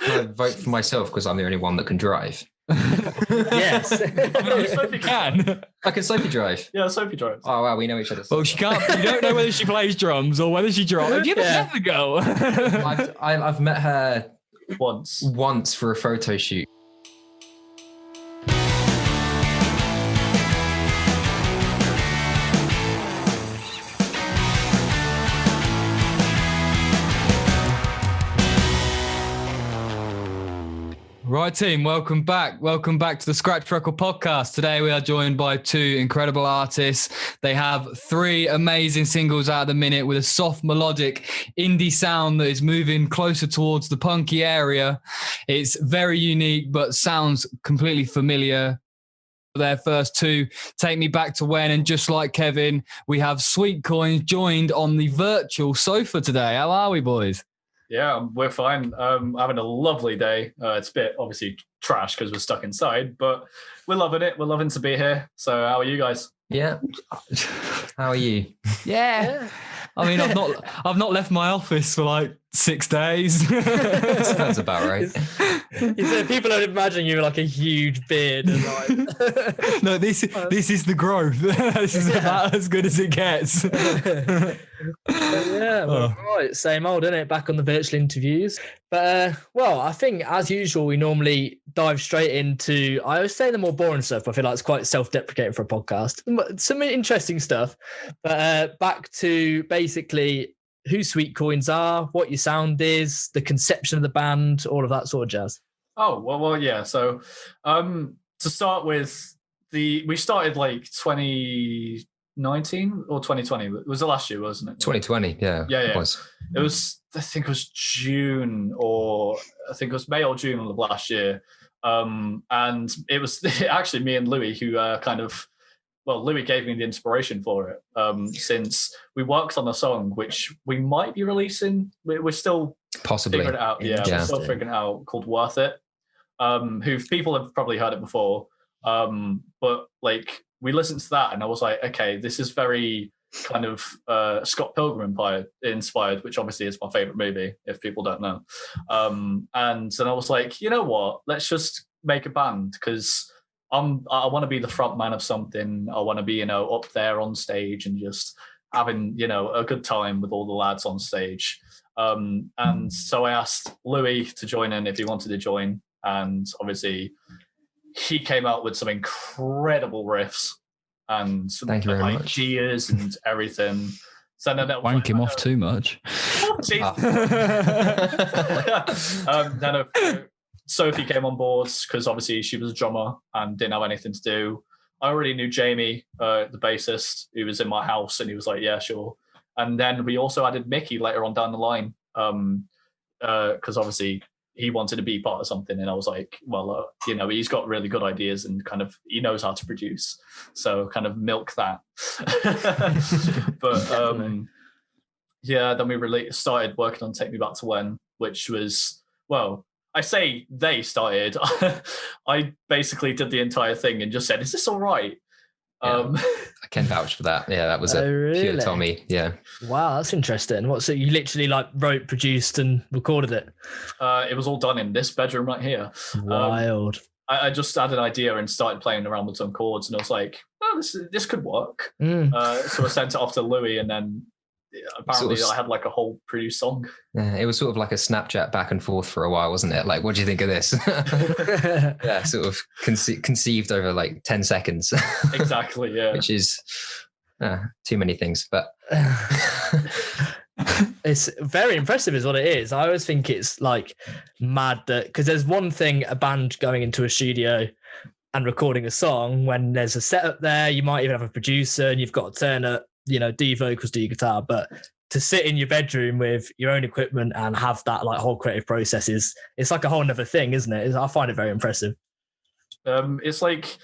Can I vote for myself because I'm the only one that can drive? Yes. Sophie can. Can Sophie drive? Yeah, Sophie drives. Oh wow, we know each other. Well, she can't. You don't know whether she plays drums or whether she drives. Have you ever met the girl? I've met her once for a photo shoot. Right, team, welcome back. Welcome back to the Scratch Record podcast. Today we are joined by two incredible artists. They have three amazing singles out at the minute with a soft melodic indie sound that is moving closer towards the punky area. It's very unique, but sounds completely familiar. Their first two, Take Me Back to When, and Just Like Kevin. We have Sweet Coins joined on the virtual sofa today. How are we, boys? Yeah, we're fine. Having a lovely day. It's a bit obviously trash because we're stuck inside, but we're loving it. We're loving to be here. So how are you guys? Yeah. How are you? Yeah. I mean, I've not left my office for like 6 days. Sounds about right. You said people don't imagine you with like a huge beard and like. No, this is the growth. This is about as good as it gets. Yeah, well, right, same old, isn't it? Back on the virtual interviews. But well, I think as usual, we normally dive straight into, I always say the more boring stuff, but I feel like it's quite self-deprecating for a podcast. Some interesting stuff. But back to basically who Sweet Coins are, what your sound is, the conception of the band, all of that sort of jazz. Oh, well, yeah. So to start with, we started like 2019 or 2020. It was the last year, wasn't it? 2020, yeah. Yeah. It was. It was, I think it was June, or I think it was May or June of last year. And it was actually me and Louis who Louis gave me the inspiration for it, since we worked on a song which we might be releasing. We're still possibly figuring it out. Yeah, we're still figuring it out, called Worth It, who people have probably heard it before. But like we listened to that and I was like, okay, this is very kind of Scott Pilgrim inspired, which obviously is my favorite movie, if people don't know. And then I was like, you know what, let's just make a band, because I want to be the front man of something. I want to be, up there on stage and just having, a good time with all the lads on stage. And so I asked Louis to join in if he wanted to join. And obviously he came out with some incredible riffs and some ideas and everything. So then wank him off too much. Then Sophie came on board because obviously she was a drummer and didn't have anything to do. I already knew Jamie, the bassist, who was in my house, and he was like, yeah, sure. And then we also added Mickey later on down the line, because obviously he wanted to be part of something. And I was like, well, he's got really good ideas and kind of he knows how to produce. So kind of milk that. But then we started working on Take Me Back to When, which was, well, I say they started. I basically did the entire thing and just said, is this all right? Yeah, I can vouch for that. Yeah, that was pure Tommy. Yeah. Wow, that's interesting. So you literally like wrote, produced and recorded it? It was all done in this bedroom right here. Wild. I just had an idea and started playing around with some chords and I was like, oh, this could work. So I sent it off to Louis and then apparently I had like a whole produced song. Yeah, it was sort of like a Snapchat back and forth for a while, wasn't it? Like, what do you think of this? Yeah, sort of conceived over like 10 seconds. Exactly, yeah. Which is too many things, but it's very impressive is what it is. I always think it's like mad that, because there's one thing, a band going into a studio and recording a song, when there's a setup there, you might even have a producer and you've got to turn up, do your vocals, do your guitar, but to sit in your bedroom with your own equipment and have that like whole creative process it's like a whole nother thing, isn't it? I find it very impressive. It's like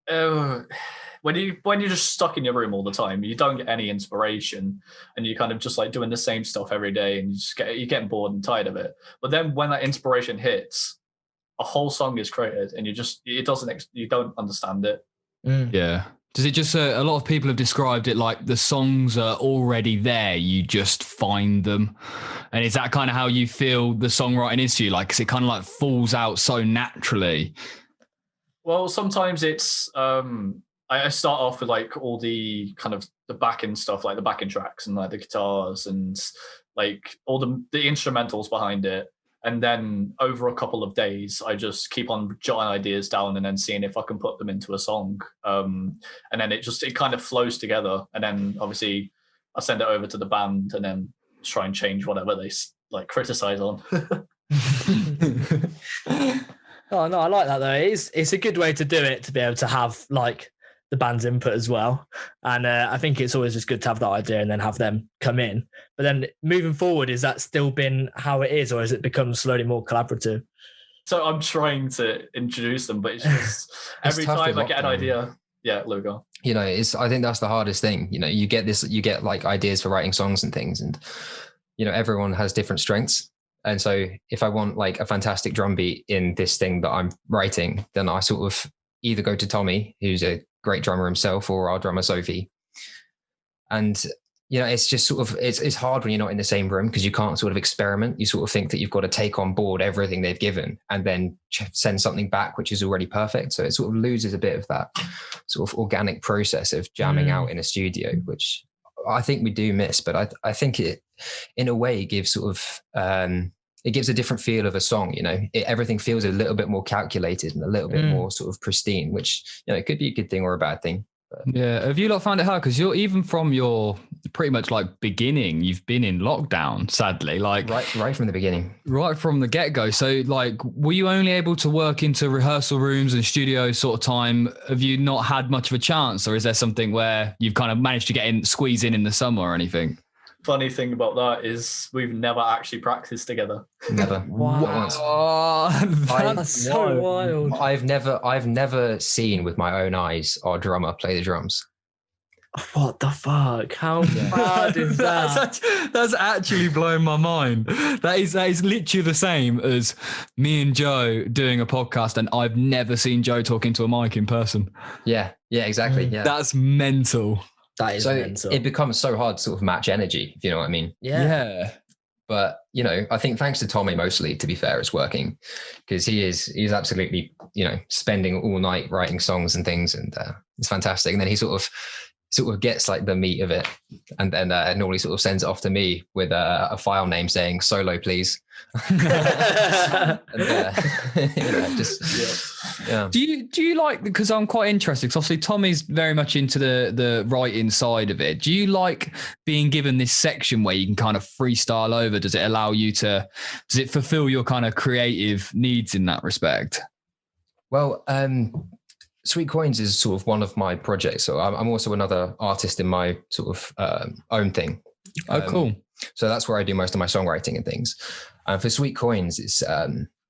when you're just stuck in your room all the time, you don't get any inspiration and you kind of just like doing the same stuff every day and you're getting bored and tired of it. But then when that inspiration hits, a whole song is created and you don't understand it. Yeah. Does it just, a lot of people have described it like the songs are already there, you just find them. And is that kind of how you feel the songwriting is to you? Like, 'cause it kind of like falls out so naturally? Well, sometimes it's, I start off with like all the kind of the backing stuff, like the backing tracks and like the guitars and like all the instrumentals behind it. And then over a couple of days, I just keep on jotting ideas down and then seeing if I can put them into a song. And then it kind of flows together. And then obviously I send it over to the band and then try and change whatever they like criticize on. Oh no, I like that though. It's a good way to do it, to be able to have like the band's input as well. And I think it's always just good to have that idea and then have them come in. But then moving forward, is that still been how it is, or has it become slowly more collaborative? So I'm trying to introduce them, but it's just every time I get an idea. Yeah, Lugo. You know, I think that's the hardest thing. You know, you get like ideas for writing songs and things, and you know, everyone has different strengths. And so if I want like a fantastic drum beat in this thing that I'm writing, then I sort of either go to Tommy, who's a great drummer himself, or our drummer Sophie. And you know, it's just sort of it's hard when you're not in the same room, because you can't sort of experiment. You sort of think that you've got to take on board everything they've given and then send something back which is already perfect. So it sort of loses a bit of that sort of organic process of jamming out in a studio, which I think we do miss. But I think it, in a way, gives sort of it gives a different feel of a song. You know, everything feels a little bit more calculated and a little bit more sort of pristine, which, you know, it could be a good thing or a bad thing. But yeah. Have you lot found it hard? Because you're, even from your pretty much like beginning, you've been in lockdown, sadly, like right from the beginning, right from the get-go. So like, were you only able to work into rehearsal rooms and studio sort of time? Have you not had much of a chance, or is there something where you've kind of managed to squeeze in the summer or anything? Funny thing about that is we've never actually practiced together. Never. Wow. That's so wild. I've never seen with my own eyes our drummer play the drums. What the fuck? How bad is that? That's actually blowing my mind. That is literally the same as me and Joe doing a podcast, and I've never seen Joe talking to a mic in person. Yeah, exactly. Yeah. That's mental. That is mental. It becomes so hard to sort of match energy, if you know what I mean. Yeah. But, you know, I think thanks to Tommy mostly, to be fair, it's working, because he's absolutely, you know, spending all night writing songs and things, and it's fantastic. And then he sort of gets like the meat of it, and then normally sort of sends it off to me with a file name saying solo, please. And, you know, yeah. Do you like, because I'm quite interested, because obviously Tommy's very much into the writing side of it. Do you like being given this section where you can kind of freestyle over? Does it fulfill your kind of creative needs in that respect? Well, Sweet Coins is sort of one of my projects. So I'm also another artist in my sort of own thing. Oh, cool. So that's where I do most of my songwriting and things. And for Sweet Coins, it's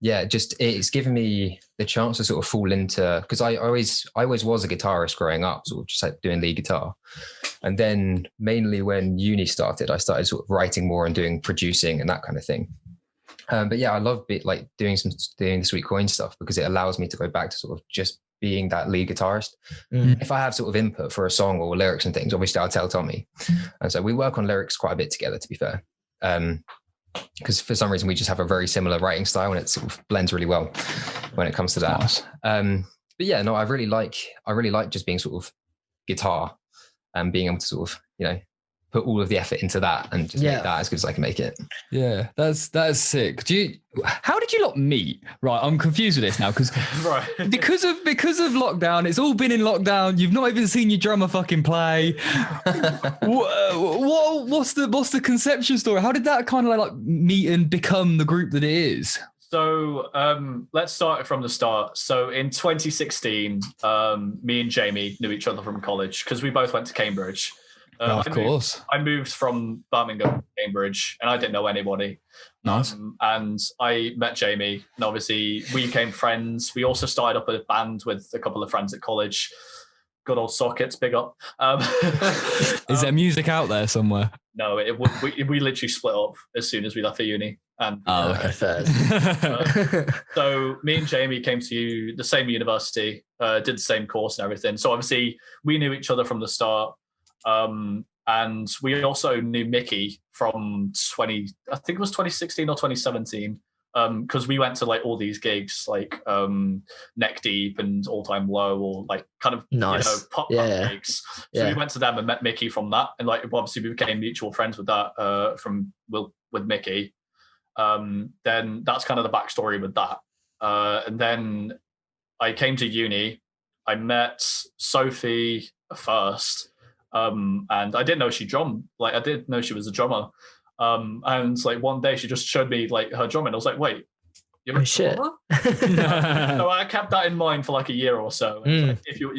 it's given me the chance to sort of fall into, because I always was a guitarist growing up, sort of just like doing lead guitar. And then mainly when uni started, I started sort of writing more and doing producing and that kind of thing. But yeah, I love doing the Sweet Coins stuff, because it allows me to go back to sort of just being that lead guitarist. If I have sort of input for a song or lyrics and things, obviously I'll tell Tommy. And so we work on lyrics quite a bit together, to be fair. Because for some reason we just have a very similar writing style, and it sort of blends really well when it comes to that. Nice. But yeah, no, I really like just being sort of guitar and being able to sort of, you know, put all of the effort into that and just make that as good as I can make it. Yeah, that's sick. How did you lot meet? Right, I'm confused with this now, because because of lockdown, it's all been in lockdown. You've not even seen your drummer fucking play. What's the conception story? How did that kind of like meet and become the group that it is? So let's start from the start. So in 2016, me and Jamie knew each other from college, because we both went to Cambridge. Of course. I moved from Birmingham to Cambridge, and I didn't know anybody. Nice. And I met Jamie, and obviously we became friends. We also started up a band with a couple of friends at college. Good old Sockets, big up. Is there music out there somewhere? No, we literally split up as soon as we left the uni. And okay, fair. So me and Jamie came to the same university, did the same course and everything. So obviously we knew each other from the start. And we also knew Mickey from I think it was 2016 or 2017. Because we went to like all these gigs like Neck Deep and All Time Low, or like kind of nice. pop gigs. So we went to them and met Mickey from that, and like obviously we became mutual friends with that with Mickey. Then that's kind of the backstory with that. And then I came to uni. I met Sophie first, and I didn't know she drummed. Like I didn't know she was a drummer. And like one day she just showed me like her drumming. I was like, wait, you're a drummer? So I kept that in mind for like a year or so. Like, if you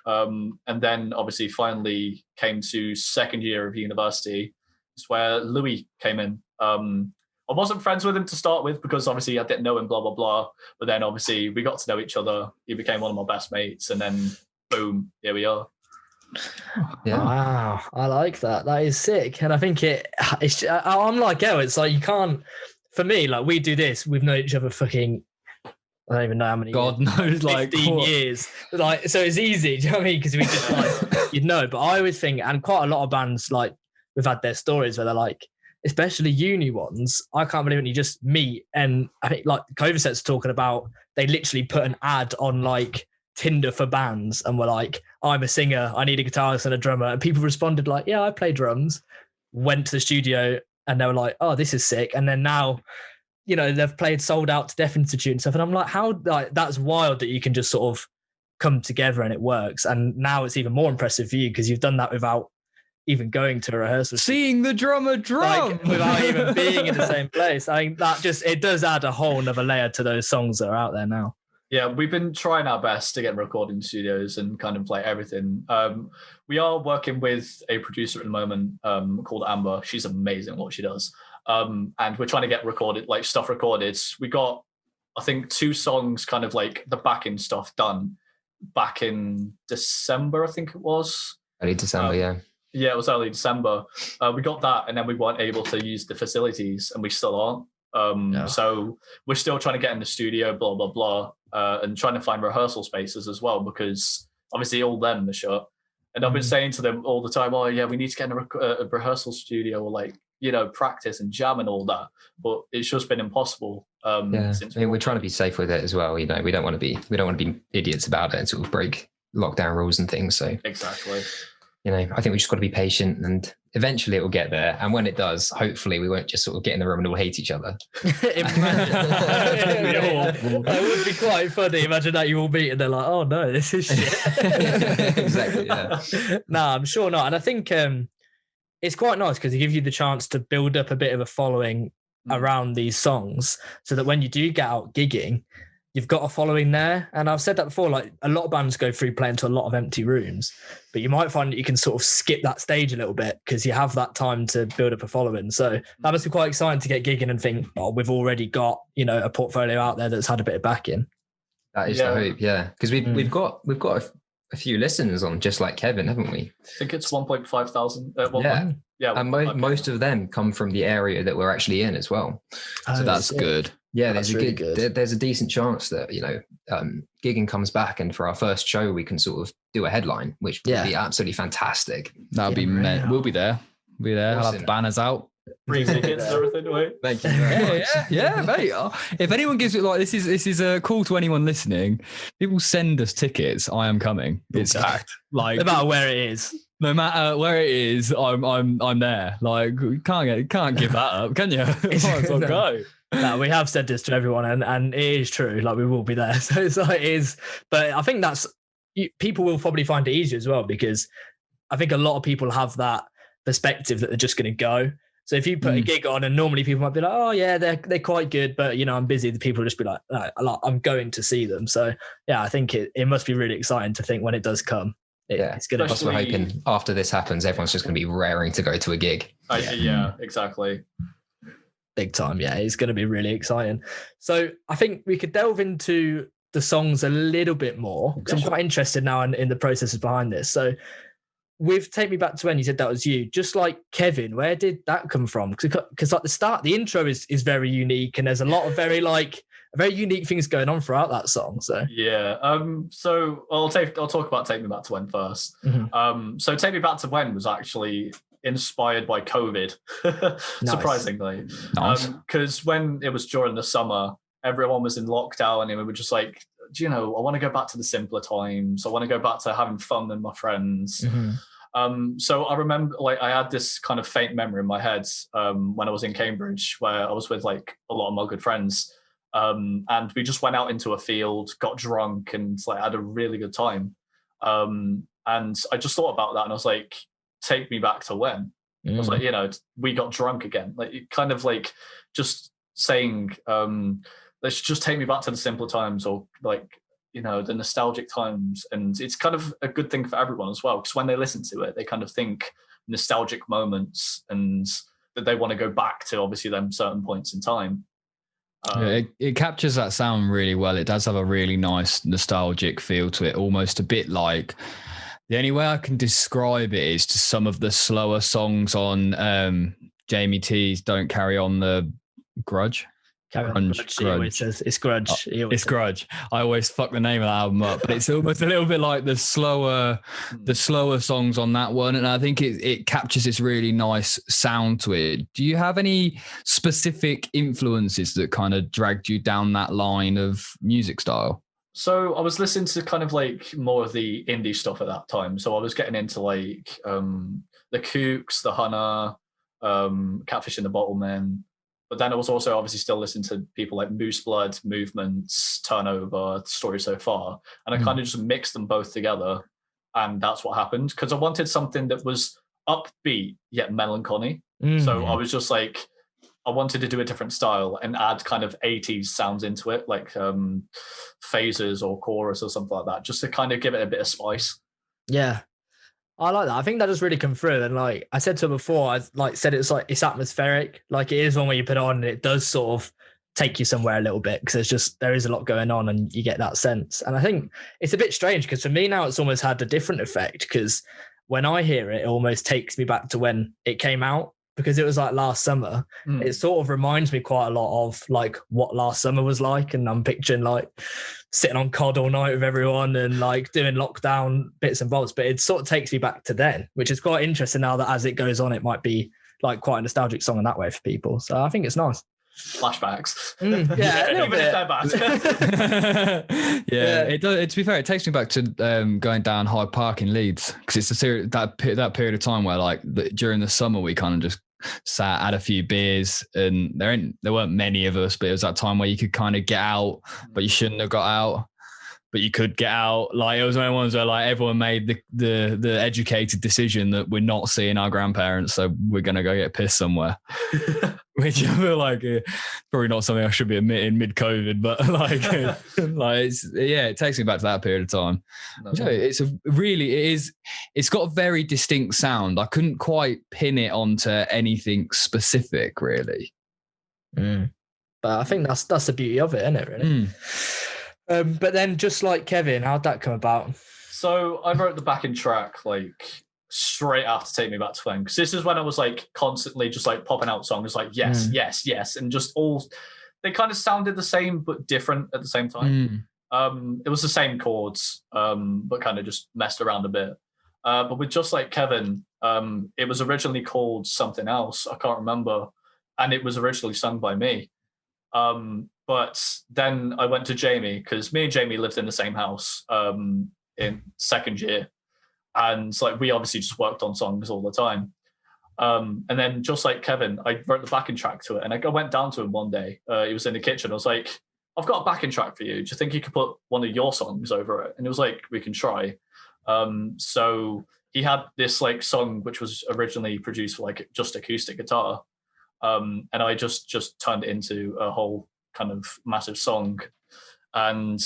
and then obviously finally came to second year of university. It's where Louis came in. I wasn't friends with him to start with because obviously I didn't know him, blah, blah, blah. But then obviously we got to know each other. He became one of my best mates, and then boom, here we are. Yeah. Wow, I like that. That is sick. And I think I'm like, it's like you can't, for me, like we do this, we've known each other fucking, I don't even know how many God years, knows, like 15 years. Like, so it's easy, do you know what I mean? Because we just like, you'd know. But I always think, and quite a lot of bands, like we've had their stories where they're like, especially uni ones, I can't believe when you just meet. And I think like Kovaset's talking about, they literally put an ad on like Tinder for bands and were like, I'm a singer, I need a guitarist and a drummer. And people responded like, yeah, I play drums, went to the studio and they were like, oh, this is sick. And then now, you know, they've played Sold Out to Deaf Institute and stuff. And I'm like, how, like, that's wild that you can just sort of come together and it works. And now it's even more impressive for you because you've done that without even going to a rehearsal. Seeing the drummer drum. Like, without even being in the same place. I mean, that just, it does add a whole nother layer to those songs that are out there now. Yeah, we've been trying our best to get recording studios and kind of play everything. We are working with a producer at the moment called Amber. She's amazing at what she does. And we're trying to get stuff recorded. We got, I think, 2 songs, kind of like the backing stuff done back in December, I think it was. Early December, yeah. Yeah, it was early December. We got that, and then we weren't able to use the facilities, and we still aren't. So we're still trying to get in the studio, blah, blah, blah, and trying to find rehearsal spaces as well, because obviously all them are shut. And I've been saying to them all the time, oh, yeah, we need to get in a rehearsal studio or like, you know, practice and jam and all that. But it's just been impossible. Since we're trying to be safe with it as well. You know, we don't want to be idiots about it and sort of break lockdown rules and things. So exactly. You know, I think we just got to be patient and eventually it will get there. And when it does, hopefully we won't just sort of get in the room and all hate each other. That would be quite funny. Imagine that you all meet and they're like, oh no, this is shit. Exactly, yeah. No, I'm sure not. And I think it's quite nice because it gives you the chance to build up a bit of a following around these songs so that when you do get out gigging, you've got a following there. And I've said that before, like a lot of bands go through playing to a lot of empty rooms, but you might find that you can sort of skip that stage a little bit because you have that time to build up a following. So that must be quite exciting to get gigging and think, oh, we've already got, you know, a portfolio out there that's had a bit of backing. That is the hope, yeah. Because we've got a few listeners on Just Like Kevin, haven't we? I think it's 1.5 thousand. Yeah, and most of them come from the area that we're actually in as well. So that's good. Yeah, there's a decent chance that, you know, gigging comes back, and for our first show we can sort of do a headline, which would be absolutely fantastic. That'll be we'll be there. We'll be there. Awesome. I'll have the banners out. Free tickets and everything, right? Thank you very much. Yeah, mate. If anyone gives it, like, this is a call to anyone listening. People send us tickets. I am coming. It's fact. Like, no matter where it is. No matter where it is, I'm there. Like, you can't give that up, can you? Might as well go. No, we have said this to everyone, and it is true. Like, we will be there. So it's like it is, but I think people will probably find it easier as well, because I think a lot of people have that perspective that they're just going to go. So if you put a gig on, and normally people might be like, oh yeah, they're quite good, but you know, I'm busy. The people will just be like, no, I'm going to see them. So yeah, I think it must be really exciting to think when it does come. It's going to. We're hoping after this happens, everyone's just going to be raring to go to a gig. Yeah, exactly. Big time, yeah. It's going to be really exciting. So I think we could delve into the songs a little bit more, because I'm quite interested now in the processes behind this. So with Take Me Back to When, you said that was you. Just like Kevin, where did that come from? Because like the intro is very unique, and there's a lot of very unique things going on throughout that song. So yeah. So I'll talk about Take Me Back to When first. Mhm. So Take Me Back to When was actually inspired by COVID, surprisingly. Nice. Because when it was during the summer, everyone was in lockdown, and we were just like, I want to go back to the simpler times. I want to go back to having fun with my friends. Mhm. So I remember, like, I had this kind of faint memory in my head when I was in Cambridge, where I was with like a lot of my good friends, and we just went out into a field, got drunk, and like had a really good time. And I just thought about that, and I was like, take me back to when. I was like, we got drunk again. Like, it kind of like just saying, let's just take me back to the simpler times, or like, the nostalgic times. And it's kind of a good thing for everyone as well, because when they listen to it, they kind of think nostalgic moments, and that they want to go back to, obviously, them certain points in time. It captures that sound really well. It does have a really nice nostalgic feel to it, almost a bit like, the only way I can describe it is to some of the slower songs on Jamie T's Don't Carry On the Grudge. Grudge. He always says it's Grudge. It's Grudge. I always fuck the name of the album up, but it's almost a little bit like the slower songs on that one. And I think it captures this really nice sound to it. Do you have any specific influences that kind of dragged you down that line of music style? So I was listening to kind of like more of the indie stuff at that time. So I was getting into like the Kooks, the Hunter, Catfish in the Bottlemen. But then I was also obviously still listening to people like Moose Blood, Movements, Turnover, Story So Far. And I kind of just mixed them both together. And that's what happened. Because I wanted something that was upbeat yet melancholy. So I was just like, I wanted to do a different style and add kind of 80s sounds into it, like phases or chorus or something like that, just to kind of give it a bit of spice. Yeah, I like that. I think that does really come through. And like I said to her before, I said it's atmospheric. Like, it is one where you put it on and it does sort of take you somewhere a little bit, because there is a lot going on and you get that sense. And I think it's a bit strange, because for me now it's almost had a different effect, because when I hear it, it almost takes me back to when it came out. Because it was like last summer, it sort of reminds me quite a lot of like what last summer was like. And I'm picturing like sitting on COD all night with everyone and like doing lockdown bits and bobs. But it sort of takes me back to then, which is quite interesting now that as it goes on, it might be like quite a nostalgic song in that way for people. So I think it's nice. Flashbacks. Yeah, a little bit. Yeah, it does. To be fair, it takes me back to going down Hyde Park in Leeds, because it's that period of time where like during the summer we kind of just sat, had a few beers, and there weren't many of us, but it was that time where you could kind of get out, but you shouldn't have got out, but you could get out. Like, it was one of the ones where like everyone made the educated decision that we're not seeing our grandparents, so we're gonna go get pissed somewhere. Which I feel like probably not something I should be admitting mid-COVID, but it takes me back to that period of time. It's got a very distinct sound. I couldn't quite pin it onto anything specific, really. But I think that's the beauty of it, isn't it, really? But then, just like Kevin, how'd that come about? So I wrote the backing track like straight after Take Me Back to When, because this is when I was like constantly just like popping out songs like yes, and just all, they kind of sounded the same but different at the same time. It was the same chords, but kind of just messed around a bit. But with Just Like Kevin, it was originally called something else, I can't remember, and it was originally sung by me. But then I went to Jamie, because me and Jamie lived in the same house in second year. And like, we obviously just worked on songs all the time. And then Just Like Kevin, I wrote the backing track to it. And I went down to him one day. He was in the kitchen. I was like, I've got a backing track for you. Do you think you could put one of your songs over it? And he was like, we can try. So he had this like song, which was originally produced for like just acoustic guitar. And I just turned it into a whole kind of massive song. And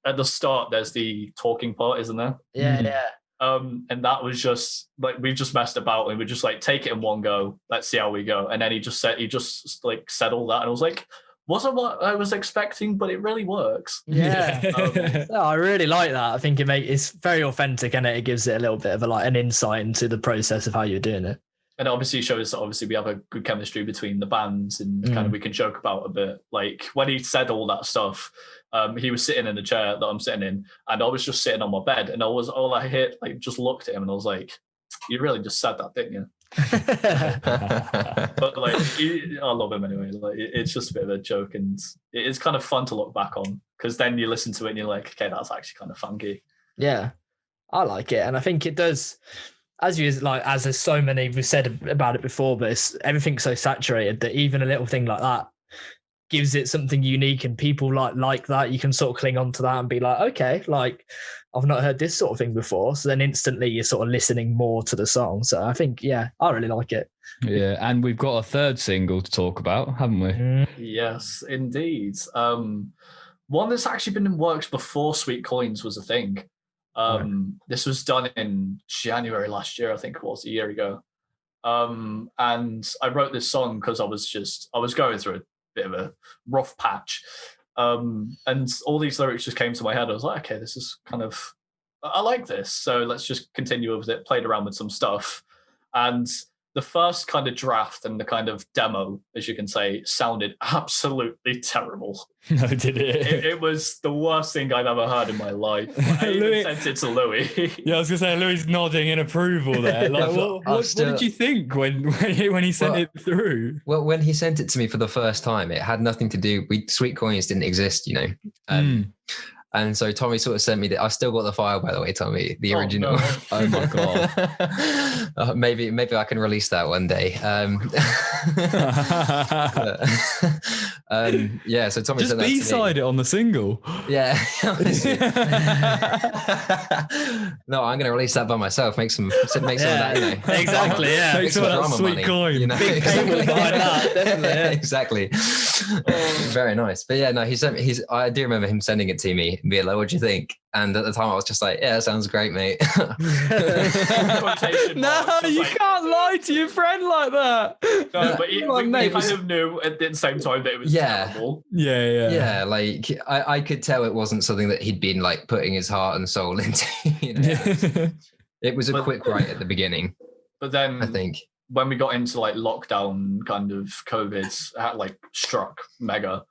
at the start there's the talking part, isn't there? Yeah. And that was just like, we just messed about and we just like, take it in one go, let's see how we go. And then he just said all that, and I was like, wasn't what I was expecting, but it really works. Yeah. I really like that. I think it's very authentic, and it gives it a little bit of an insight into the process of how you're doing it. And it obviously shows that we have a good chemistry between the bands, and kind of we can joke about a bit. Like when he said all that stuff, he was sitting in the chair that I'm sitting in, and I was just sitting on my bed, and all I hit, like, just looked at him, and I was like, "You really just said that, didn't you?" But like, I love him anyway. Like, it's just a bit of a joke, and it's kind of fun to look back on, because then you listen to it and you're like, okay, that's actually kind of funky. Yeah, I like it, and I think it does. As there's so many, we've said about it before, but everything's so saturated that even a little thing like that gives it something unique, and people like that. You can sort of cling on to that and be like, okay, like, I've not heard this sort of thing before. So then instantly you're sort of listening more to the song. So I think, I really like it. Yeah, and we've got a third single to talk about, haven't we? Yes, indeed. One that's actually been in works before Sweet Coins was a thing. This was done in January last year, I think it was, a year ago. And I wrote this song because I was going through a bit of a rough patch. And all these lyrics just came to my head. I was like, okay, this is I like this. So let's just continue with it. Played around with some stuff. And the first kind of draft and the kind of demo, as you can say, sounded absolutely terrible. No, did it? It was the worst thing I've ever heard in my life. I even sent it to Louis. Yeah, I was going to say, Louis nodding in approval there. Like, what did you think when he sent it through? Well, when he sent it to me for the first time, it had nothing to do. Sweet Coins didn't exist, And so Tommy sort of sent me I've still got the file, by the way, Tommy, the original. No. Oh my God. Maybe I can release that one day. So Tommy just sent that to me. B-side it on the single. Yeah. No, I'm going to release that by myself. Make some of that, Exactly, yeah. Make some of that Sweet Coin. Big payment behind that, definitely. Yeah. Exactly. Very nice. But yeah, no, I do remember him sending it to me and being like, what do you think? And at the time I was just like, yeah, that sounds great, mate. No, you can't lie to your friend like that. No, but we kind of knew at the same time that it was terrible. Yeah. Yeah, like I could tell it wasn't something that he'd been like putting his heart and soul into. It was a quick write at the beginning. But then I think when we got into like lockdown, kind of COVID like struck mega,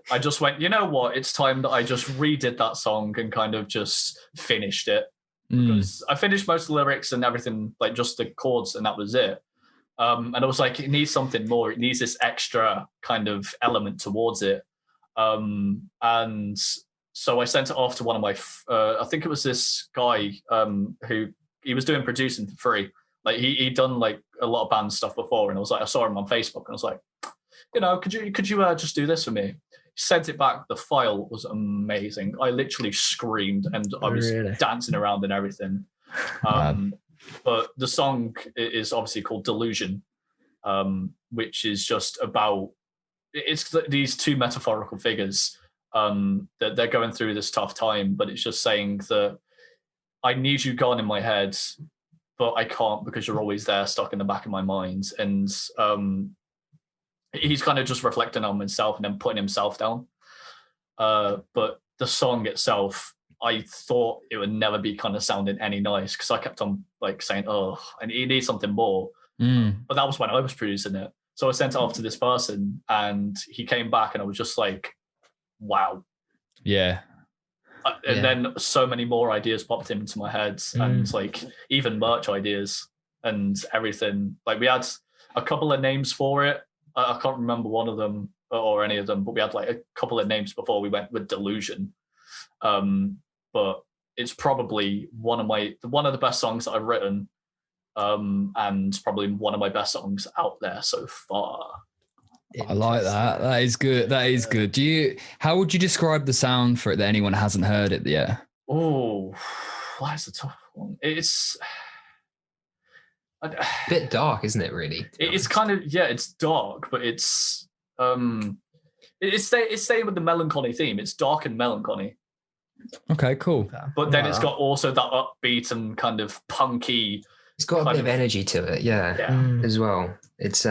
I just went, you know what? It's time that I just redid that song and kind of just finished it. Because I finished most of the lyrics and everything, like just the chords, and that was it. And I was like, it needs something more. It needs this extra kind of element towards it. And so I sent it off to one of my, I think it was this guy who he was doing producing for free. Like he'd done like a lot of band stuff before, and I was like, I saw him on Facebook, and I was like, could you just do this for me? He sent it back. The file was amazing. I literally screamed, and I was dancing around and everything. But the song is obviously called Delusion, which is just about, it's these two metaphorical figures that they're going through this tough time, but it's just saying that I need you gone in my head, but I can't because you're always there, stuck in the back of my mind. And he's kind of just reflecting on himself and then putting himself down. But the song itself, I thought it would never be kind of sounding any nice, because I kept on like saying, oh, and he needs something more. But that was when I was producing it. So I sent it off to this person, and he came back, and I was just like, wow. Yeah. And then so many more ideas popped into my head, and like even merch ideas and everything. Like we had a couple of names for it. I can't remember one of them or any of them, but we had like a couple of names before we went with Delusion. But it's probably one of the best songs that I've written, and probably one of my best songs out there so far. I like that. That is good. That is good. How would you describe the sound for it that anyone hasn't heard it yet? Oh, that's a tough one. It's a bit dark, isn't it? Really, it's kind of, it's dark, but it's staying with the melancholy theme. It's dark and melancholy. Okay, cool. But then it's got also that upbeat and kind of punky. It's got a bit of energy to it, as well. It's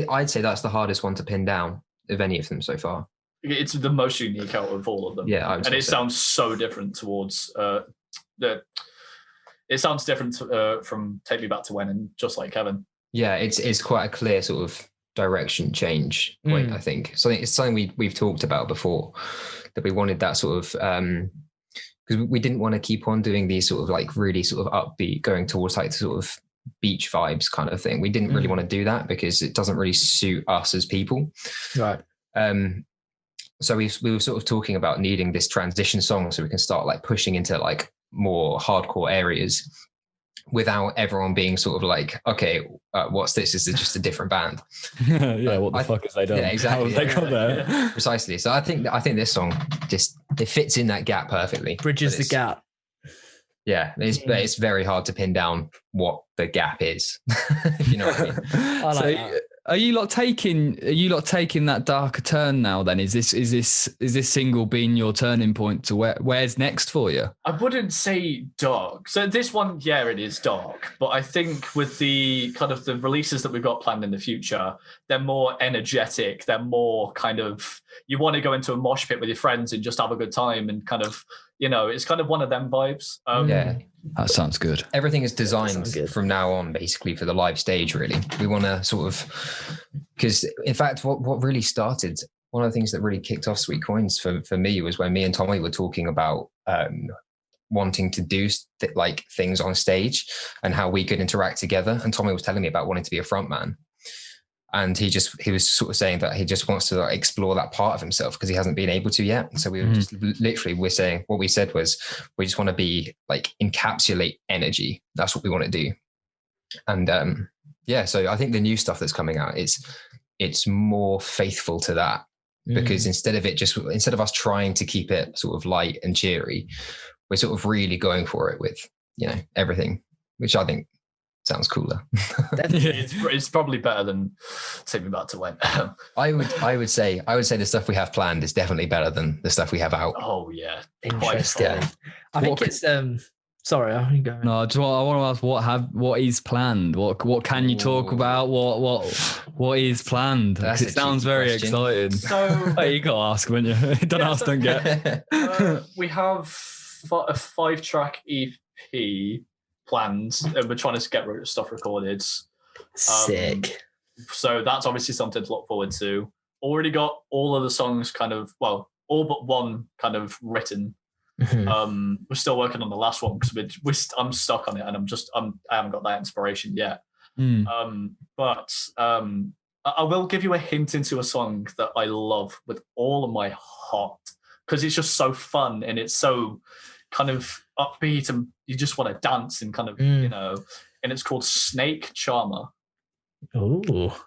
I'd say that's the hardest one to pin down of any of them so far. It's the most unique out of all of them. Yeah, and it sounds so different towards it sounds different from Take Me Back to When and Just Like Kevin. Yeah, it's quite a clear sort of direction change point, I think. So it's something we've talked about before, that we wanted that sort of because we didn't want to keep on doing these sort of like really sort of upbeat, going towards like sort of beach vibes kind of thing. We didn't really want to do that because it doesn't really suit us as people. Right. So we were sort of talking about needing this transition song so we can start like pushing into like more hardcore areas without everyone being sort of like, okay, what's this? Is it just a different band? Yeah, what the fuck has they done? Yeah, exactly. How have they got there? Yeah. Precisely. So I think this song just, it fits in that gap perfectly. Bridges the gap. Yeah, but it's very hard to pin down what the gap is. If you know what I mean. I like that. Are you lot taking that darker turn now? Then is this single being your turning point to where's next for you? I wouldn't say dark. So this one, yeah, it is dark. But I think with the kind of the releases that we've got planned in the future, they're more energetic. They're more kind of, you want to go into a mosh pit with your friends and just have a good time and kind of, you know, it's kind of one of them vibes. Yeah. That sounds good. Everything is designed from now on, basically, for the live stage, really. We want to sort of, because in fact, what really started, one of the things that really kicked off Sweet Coins for me was when me and Tommy were talking about wanting to do like things on stage and how we could interact together. And Tommy was telling me about wanting to be a front man. And he was sort of saying that he just wants to explore that part of himself because he hasn't been able to yet. And so we were just literally, we're saying, what we said was, we just want to be like encapsulate energy. That's what we want to do. And yeah, so I think the new stuff that's coming out it's more faithful to that because instead of us trying to keep it sort of light and cheery, we're sort of really going for it with, you know, everything, which I think sounds cooler. It's probably better than Take Me Back to When. I would say the stuff we have planned is definitely better than the stuff we have out. Oh yeah, interesting. I think it's sorry, I go. No, I want to ask what is planned. What can you talk about? What is planned? It sounds very exciting. So you got to ask, when you don't ask, don't get. We have a 5-track EP planned, and we're trying to get stuff recorded. Sick. So that's obviously something to look forward to. Already got all of the songs kind of, well, all but one kind of written. We're still working on the last one because I'm stuck on it, and I haven't got that inspiration yet. But I will give you a hint into a song that I love with all of my heart because it's just so fun and it's so kind of upbeat and you just want to dance and kind of, you know, and it's called Snake Charmer. Oh.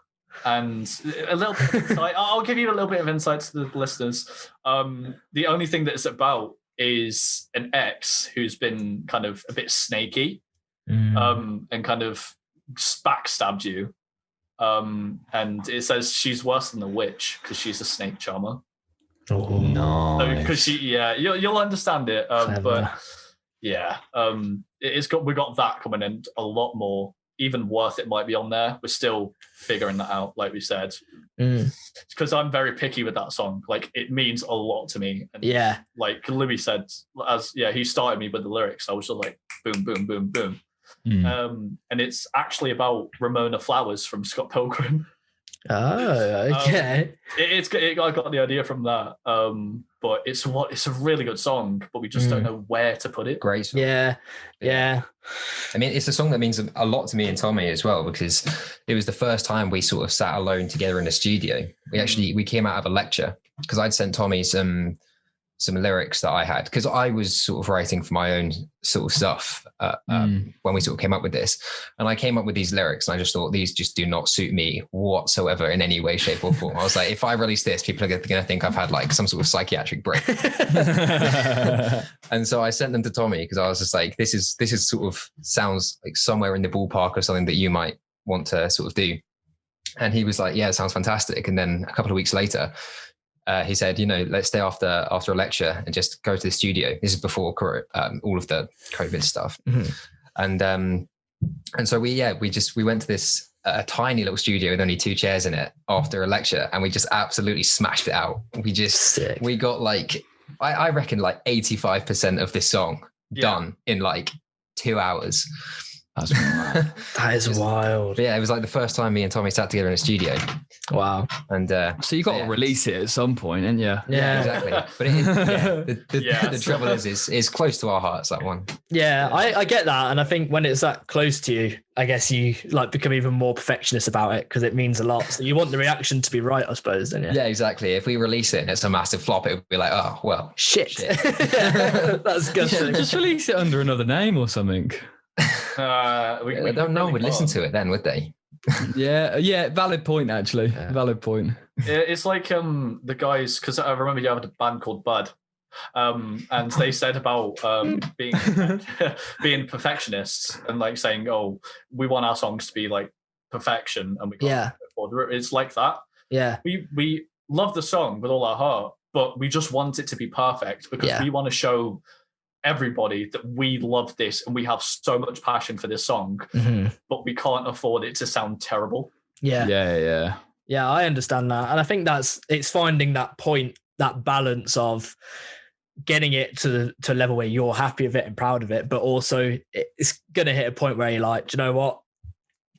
And a little bit of insight, I'll give you a little bit of insight to the listeners. The only thing that it's about is an ex who's been kind of a bit snaky and kind of backstabbed you. And it says she's worse than a witch because she's a snake charmer. Oh no! Because you'll understand it. But yeah, we got that coming in a lot more. Even Worth It might be on there. We're still figuring that out, like we said. Because I'm very picky with that song. Like it means a lot to me. And yeah, like Louis said, he started me with the lyrics. I was just like boom, boom, boom, boom. And it's actually about Ramona Flowers from Scott Pilgrim. Oh, okay. I got the idea from that. But it's a really good song, but we just don't know where to put it. Great song. Yeah. I mean, it's a song that means a lot to me and Tommy as well, because it was the first time we sort of sat alone together in a studio. We came out of a lecture because I'd sent Tommy some lyrics that I had, because I was sort of writing for my own sort of stuff when we sort of came up with this. And I came up with these lyrics and I just thought, these just do not suit me whatsoever in any way, shape or form. I was like, if I release this, people are going to think I've had like some sort of psychiatric break. And so I sent them to Tommy because I was just like, this is sort of sounds like somewhere in the ballpark or something that you might want to sort of do. And he was like, yeah, it sounds fantastic. And then a couple of weeks later, he said, let's stay after a lecture and just go to the studio. This is before all of the COVID stuff. And so we went to this a tiny little studio with only 2 chairs in it after a lecture, and we just absolutely smashed it out. We got like, I reckon like 85% of this song done in like 2 hours. That's wild. That is wild. Yeah, it was like the first time me and Tommy sat together in a studio. Wow. And so you got to release it at some point, didn't you? Yeah, exactly. But the trouble is it's close to our hearts, that one. Yeah, I get that. And I think when it's that close to you, I guess you like become even more perfectionist about it because it means a lot. So you want the reaction to be right, I suppose, don't you? Yeah, exactly. If we release it and it's a massive flop, it would be like, oh, well. Shit. That's good. Just release it under another name or something. No one would listen to it then, would they? Yeah. Valid point, actually. Yeah. Valid point. It's like the guys, because I remember you had a band called Bud, and they said about being perfectionists and like saying, "Oh, we want our songs to be like perfection," and we can't afford it. It's like that. Yeah, we love the song with all our heart, but we just want it to be perfect because we want to show everybody that we love this and we have so much passion for this song, but we can't afford it to sound terrible. Yeah, I understand that. And I think it's finding that point, that balance of getting it to a level where you're happy with it and proud of it, but also it's going to hit a point where you're like, do you know what?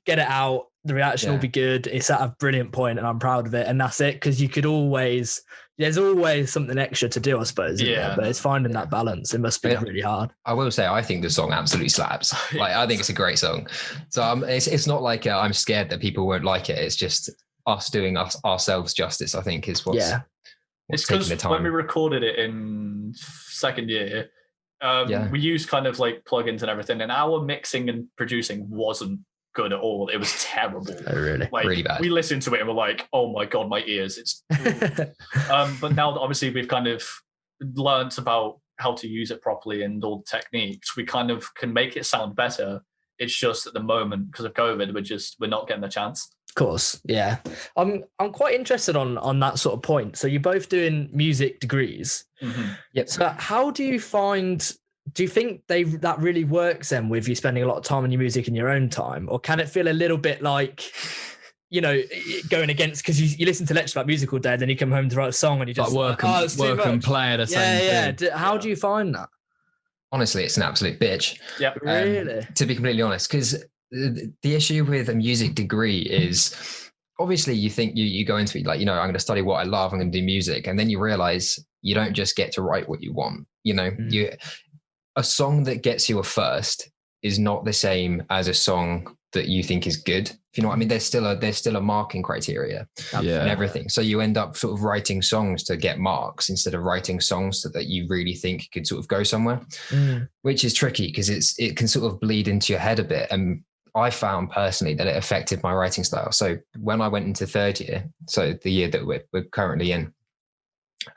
Get it out. The reaction will be good. It's at a brilliant point and I'm proud of it. And that's it. Because there's always something extra to do, I suppose. Yeah. But it's finding that balance. It must be really hard. I will say, I think the song absolutely slaps. Like, I think it's a great song. So it's not like I'm scared that people won't like it. It's just us doing ourselves justice, I think, is what's it's because when we recorded it in second year, we used kind of like plugins and everything, and our mixing and producing wasn't good at all. It was terrible. Oh, really? Like, really bad. We listened to it and we're like, oh my God, my ears. It's but now that obviously we've kind of learned about how to use it properly and all the techniques, we kind of can make it sound better. It's just at the moment, because of COVID, we're not getting the chance. Of course, yeah. I'm quite interested on that sort of point. So you're both doing music degrees. Mm-hmm. Yep. So how do you think that really works then with you spending a lot of time on your music in your own time? Or can it feel a little bit like, going against, because you listen to lectures about music all day, and then you come home to write a song and you just work and play at the same thing. How do you find that? Honestly, it's an absolute bitch. Yeah, really. To be completely honest, because the issue with a music degree is obviously you think you go into it like, I'm going to study what I love, I'm going to do music, and then you realize you don't just get to write what you want. A song that gets you a first is not the same as a song that you think is good. If you know what I mean, there's still a marking criteria and everything. So you end up sort of writing songs to get marks instead of writing songs that you really think could sort of go somewhere, which is tricky because it can sort of bleed into your head a bit. And I found personally that it affected my writing style. So when I went into third year, so the year that we're currently in,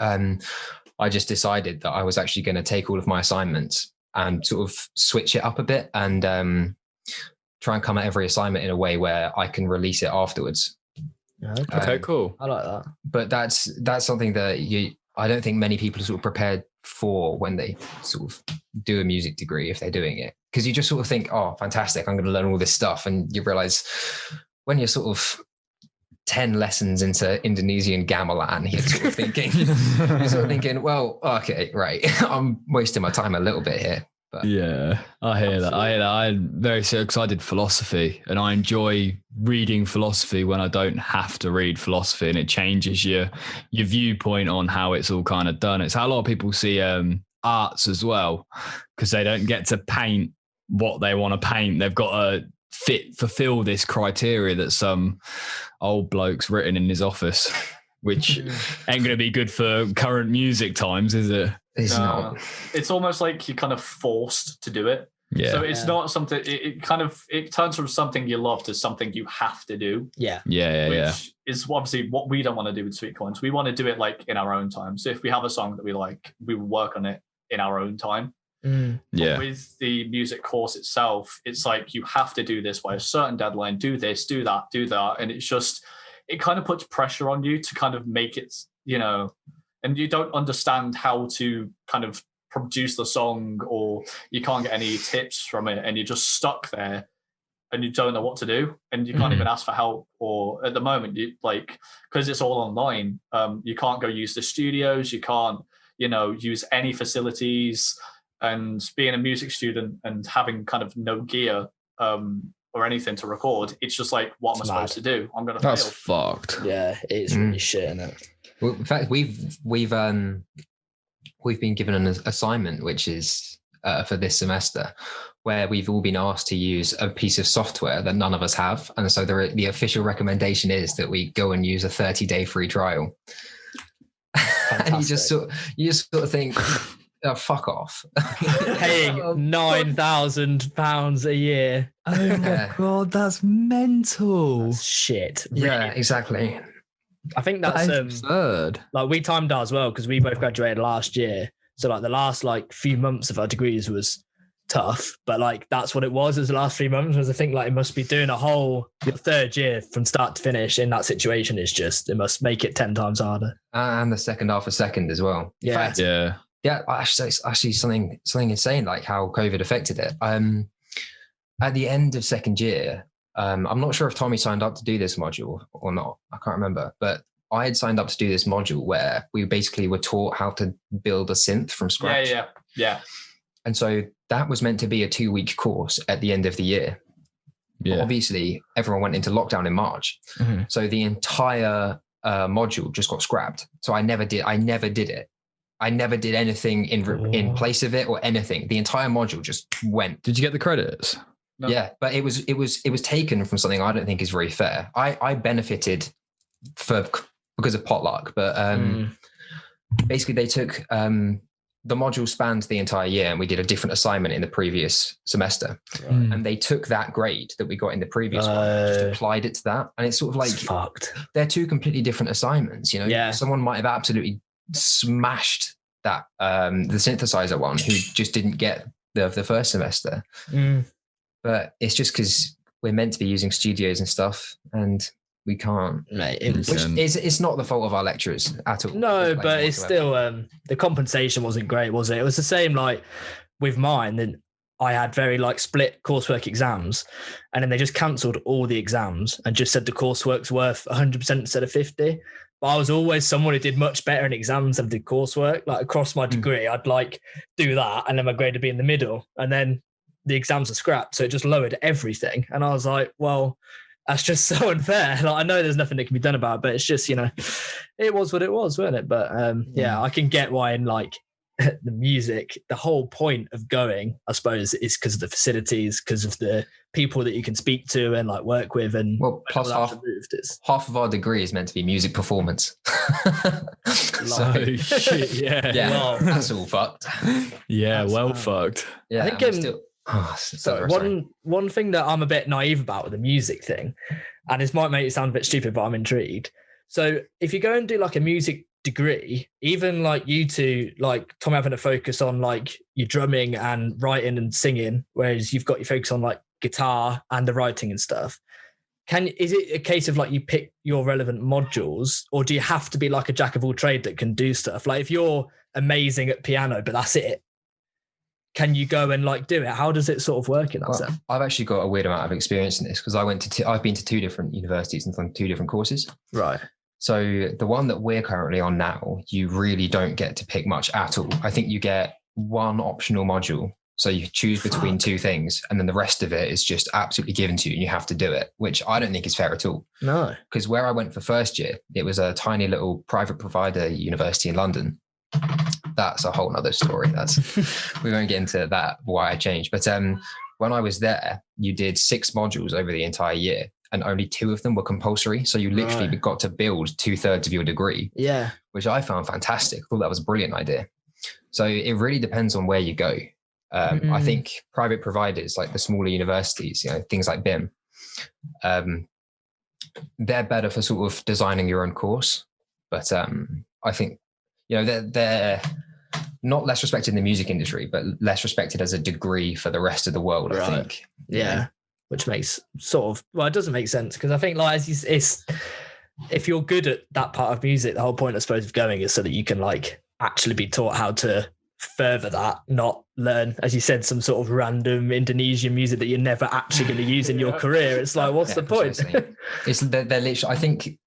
I just decided that I was actually going to take all of my assignments and sort of switch it up a bit and try and come at every assignment in a way where I can release it afterwards. Okay, cool. I like that. But that's something that I don't think many people are sort of prepared for when they sort of do a music degree, if they're doing it. Because you just sort of think, oh, fantastic, I'm going to learn all this stuff. And you realize when you're sort of 10 lessons into Indonesian gamelan, you're sort of thinking, well, okay, right. I'm wasting my time a little bit here. But yeah, I hear that. I'm very so excited philosophy, and I enjoy reading philosophy when I don't have to read philosophy, and it changes your viewpoint on how it's all kind of done. It's how a lot of people see arts as well, because they don't get to paint what they want to paint. They've got to fulfill this criteria that some old bloke's written in his office, which ain't going to be good for current music times, is it? It's not. It's almost like you're kind of forced to do it. Yeah. So it's not something. It turns from something you love to something you have to do. Yeah. Which is obviously what we don't want to do with Sweet Coins. We want to do it like in our own time. So if we have a song that we like, we will work on it in our own time. Yeah. But with the music course itself, it's like you have to do this by a certain deadline. Do this, do that, and it's just it kind of puts pressure on you to kind of make it, and you don't understand how to kind of produce the song, or you can't get any tips from it, and you're just stuck there and you don't know what to do, and you can't even ask for help. Or at the moment, you because it's all online, you can't go use the studios, you can't, use any facilities. And being a music student and having kind of no gear or anything to record, it's just like, what am I supposed to do? I'm gonna fail. That's fucked. Yeah, it is really shit, isn't it? Well, in fact, we've been given an assignment, which is for this semester, where we've all been asked to use a piece of software that none of us have, and so the official recommendation is that we go and use a 30-day free trial. And you just sort of think, oh, fuck off. Paying £9,000 a year. Oh my God, that's mental. That's shit. Really. Yeah, exactly. I think that's absurd. Like we timed ours well because we both graduated last year. So like the last few months of our degrees was tough, but like that's what it was as the last 3 months. Was I think like it must be doing your third year from start to finish in that situation is just, it must make it 10 times harder. And the second half of second as well. Yeah. In fact, yeah, it's actually something insane, like how COVID affected it. At the end of second year, I'm not sure if Tommy signed up to do this module or not. I can't remember, but I had signed up to do this module where we basically were taught how to build a synth from scratch. Yeah. And so that was meant to be a 2-week course at the end of the year. Yeah. But obviously, everyone went into lockdown in March, so the entire module just got scrapped. So I never did it. I never did anything in place of it or anything. The entire module just went. Did you get the credits? No. Yeah, but it was taken from something I don't think is very fair. I benefited because of potluck, but basically they took the module spanned the entire year, and we did a different assignment in the previous semester, and they took that grade that we got in the previous one, just applied it to that, and it's sort of like fucked. They're two completely different assignments. Someone might have absolutely smashed that the synthesizer one who just didn't get the first semester, but it's just because we're meant to be using studios and stuff and we can't. It's not the fault of our lecturers at all. No, but it's still the compensation wasn't great, was it? It was the same like with mine. Then I had very split coursework exams, and then they just cancelled all the exams and just said the coursework's worth 100% instead of 50. But I was always someone who did much better in exams than did coursework. Like across my degree, I'd do that, and then my grade would be in the middle, and then the exams are scrapped, so it just lowered everything. And I was like, well, that's just so unfair. I know there's nothing that can be done about it, but it's just, it was what it was, wasn't it? But I can get why in the music, the whole point of going, I suppose, is because of the facilities, because of the people that you can speak to and work with, and plus half of our degree is meant to be music performance. So shit, yeah. Well, that's all fucked. Yeah, fucked. Yeah, I think one thing that I'm a bit naive about with the music thing, and this might make it sound a bit stupid, but I'm intrigued. So if you go and do a music degree, even you two, Tom having to focus on your drumming and writing and singing, whereas you've got your focus on guitar and the writing and stuff. Is it a case of you pick your relevant modules, or do you have to be a jack of all trade that can do stuff? If you're amazing at piano, but that's it, can you go and do it? How does it sort of work in that sense? I've actually got a weird amount of experience in this because I've been to 2 different universities and done 2 different courses. Right. So the one that we're currently on now, you really don't get to pick much at all. I think you get 1 optional module. So you choose between 2 things, and then the rest of it is just absolutely given to you and you have to do it, which I don't think is fair at all. No. Because where I went for first year, it was a tiny little private provider university in London. That's a whole nother story. We won't get into that, why I changed. But when I was there, you did 6 modules over the entire year, and only 2 of them were compulsory. So you literally got to build 2/3 of your degree. Yeah. Which I found fantastic. I thought that was a brilliant idea. So it really depends on where you go. I think private providers like the smaller universities, things like BIM, they're better for sort of designing your own course. But I think, they're not less respected in the music industry, but less respected as a degree for the rest of the world, I think. Yeah. Which makes it doesn't make sense, because I think it's if you're good at that part of music, the whole point, I suppose, of going is so that you can actually be taught how to further that, not learn, as you said, some sort of random Indonesian music that you're never actually going to use in your career. It's like, what's the point? It's they're literally, I think,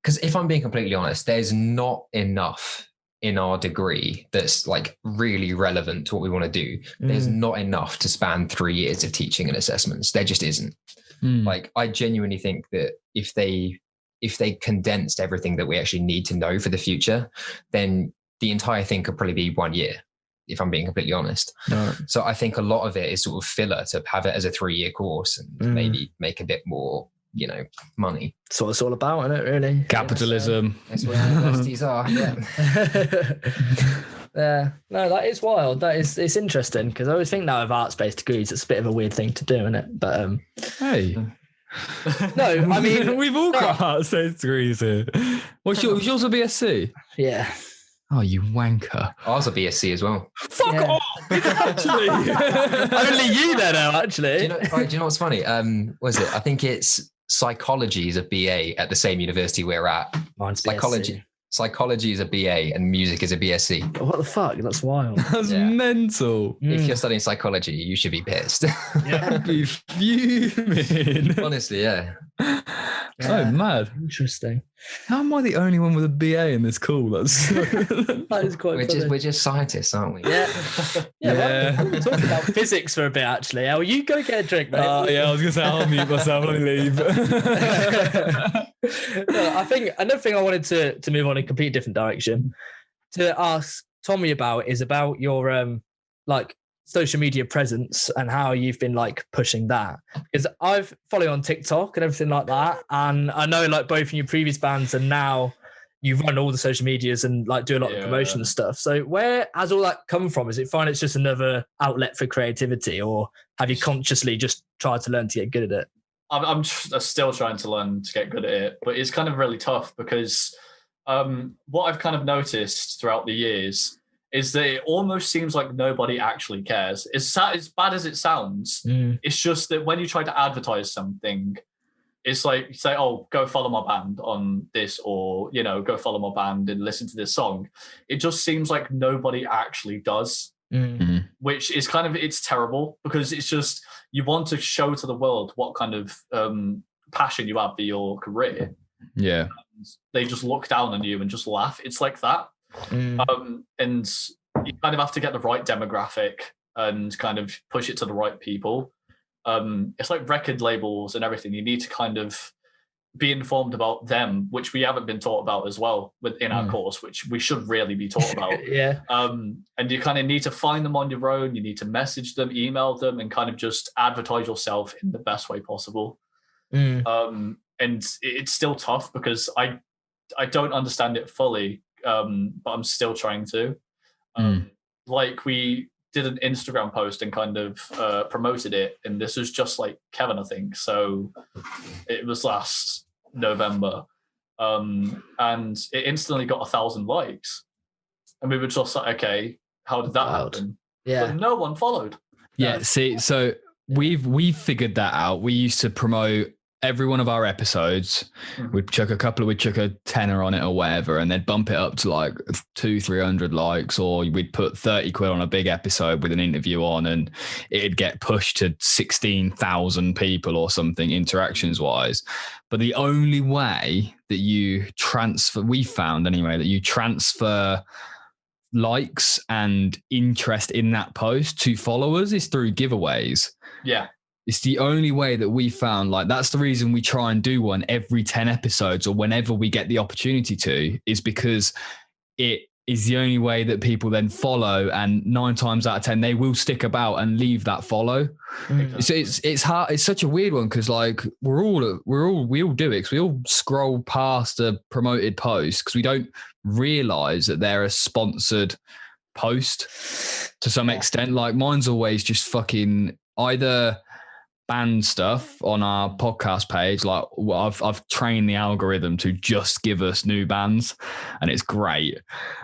because if I'm being completely honest, there's not enough in our degree that's like really relevant to what we want to do. There's not enough to span 3 years of teaching and assessments. There just isn't. Like, I genuinely think that if they condensed everything that we actually need to know for the future, then the entire thing could probably be 1 year, if I'm being completely honest. No. So I think a lot of it is sort of filler to have it as a 3-year course and maybe make a bit more, money. That's what it's all about, isn't it, really? Capitalism. That's what universities are. Yeah. Yeah, no, that is wild. It's interesting because I always think now of arts-based degrees, it's a bit of a weird thing to do, isn't it? But hey. No, I mean we've all got arts-based degrees here. Was yours a BSc? Yeah. Oh, you wanker. Ours are BSc as well. Fuck off! Actually. Only you then, actually. Do you know what's funny? Was it? I think it's psychology is a BA at the same university we're at. Mine's psychology. Psychology is a BA and music is a BSc. What the fuck? That's wild. That's mental. If you're studying psychology, you should be pissed. Yeah, I'd be fuming. Honestly, yeah. Oh, mad. Interesting. How am I the only one with a BA in this call? That is quite funny. We're just scientists, aren't we? Yeah. Well, we're talking about physics for a bit, actually. El, you go get a drink, mate. Yeah, I was going to say, I'll mute myself. Let me leave. No, I think another thing I wanted to move on in a completely different direction to ask Tommy about is about your like social media presence and how you've been like pushing that, because I've followed on TikTok and everything like that, and I know like both in your previous bands and now you run all the social medias and like do a lot of promotion and stuff. So where has all that come from? Is it fine it's just another outlet for creativity, or have you consciously just tried to learn to get good at it? I'm still trying to learn to get good at it, but it's kind of really tough because what I've kind of noticed throughout the years is that it almost seems like nobody actually cares. As bad as it sounds, it's just that when you try to advertise something, it's like you say, oh, go follow my band on this, or, go follow my band and listen to this song. It just seems like nobody actually does. Which is it's terrible because it's just, you want to show to the world what kind of passion you have for your career. Yeah. And they just look down on you and just laugh. It's like that. And you kind of have to get the right demographic and kind of push it to the right people. It's like record labels and everything. You need to kind of be informed about them, which we haven't been taught about as well within our course, which we should really be taught about. Yeah. And you kind of need to find them on your own. You need to message them, email them, and kind of just advertise yourself in the best way possible. And it's still tough because I don't understand it fully, but I'm still trying to. Like, we did an Instagram post and kind of promoted it, and this was just like Kevin, I think. So it was last November, and it instantly got 1,000 likes, and we were just like, okay, how did that happen? Yeah, but no one followed. Yeah, see, so we've figured that out. We used to promote every one of our episodes. We'd chuck a tenner on it or whatever, and then bump it up to like 200-300 likes, or we'd put 30 quid on a big episode with an interview on, and it'd get pushed to 16,000 people or something interactions wise. But the only way that you we found anyway, that you transfer likes and interest in that post to followers is through giveaways. Yeah. It's the only way that we found. Like, that's the reason we try and do one every 10 episodes or whenever we get the opportunity to, is because it is the only way that people then follow, and 9 times out of 10 they will stick about and leave that follow. It's hard. It's such a weird one because like we all do it, because we all scroll past a promoted post because we don't realize that they're a sponsored post to some extent. Like, mine's always just fucking either band stuff on our podcast page. Like, I've trained the algorithm to just give us new bands, and it's great.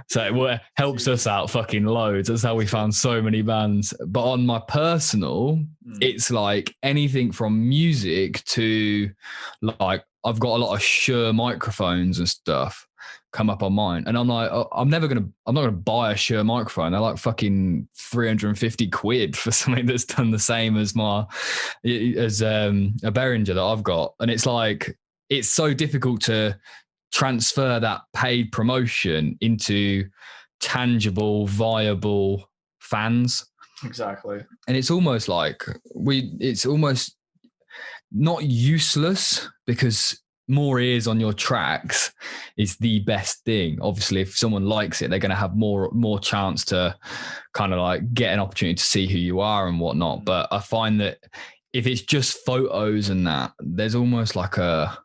So it helps us out fucking loads. That's how we found so many bands. But on my personal, it's like anything from music to like, I've got a lot of Shure microphones and stuff. come up on mine, and I'm like, oh, I'm not gonna buy a Shure microphone. They're like fucking 350 quid for something that's done the same as a Behringer that I've got. And it's like, it's so difficult to transfer that paid promotion into tangible, viable fans. Exactly. And it's almost like it's almost not useless, because more ears on your tracks is the best thing. Obviously, if someone likes it, they're going to have more chance to kind of like get an opportunity to see who you are and whatnot. But I find that if it's just photos and that, there's almost a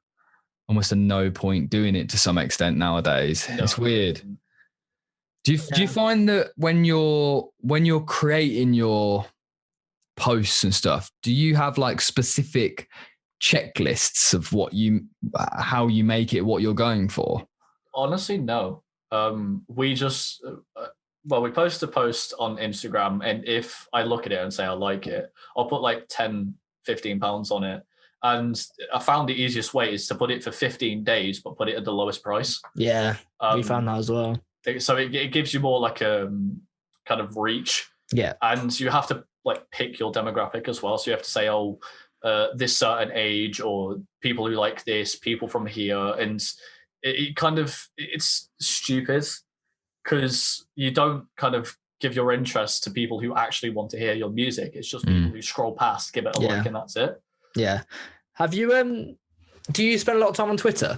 no point doing it to some extent nowadays. No. It's weird. Do you find that when you're creating your posts and stuff, do you have like specific checklists of how you make it, what you're going for? Honestly, no. We just we post a post on Instagram, and if I look at it and say I like it, I'll put like 10-15 pounds on it. And I found the easiest way is to put it for 15 days, but put it at the lowest price. Yeah, we found that as well. So it gives you more like a kind of reach. Yeah. And you have to like pick your demographic as well. So you have to say, this certain age, or people who like this, people from here. And it's stupid, because you don't kind of give your interest to people who actually want to hear your music. It's just people who scroll past, give it a like, and that's it. Yeah. Have you, do you spend a lot of time on Twitter?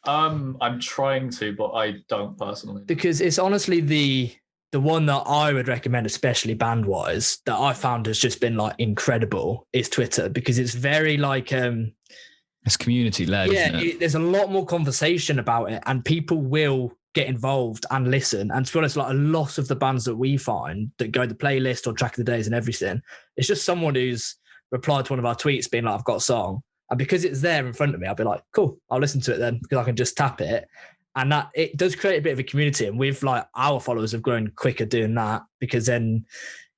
I'm trying to, but I don't personally. Because it's honestly the one that I would recommend, especially band-wise, that I found has just been like incredible, is Twitter, because it's very like it's community-led. Yeah, isn't it? There's a lot more conversation about it, and people will get involved and listen. And to be honest, like a lot of the bands that we find that go to the playlist or track of the days and everything, it's just someone who's replied to one of our tweets being like, I've got a song. And because it's there in front of me, I'll be like, cool, I'll listen to it then, because I can just tap it. And that it does create a bit of a community. And we've like, our followers have grown quicker doing that, because then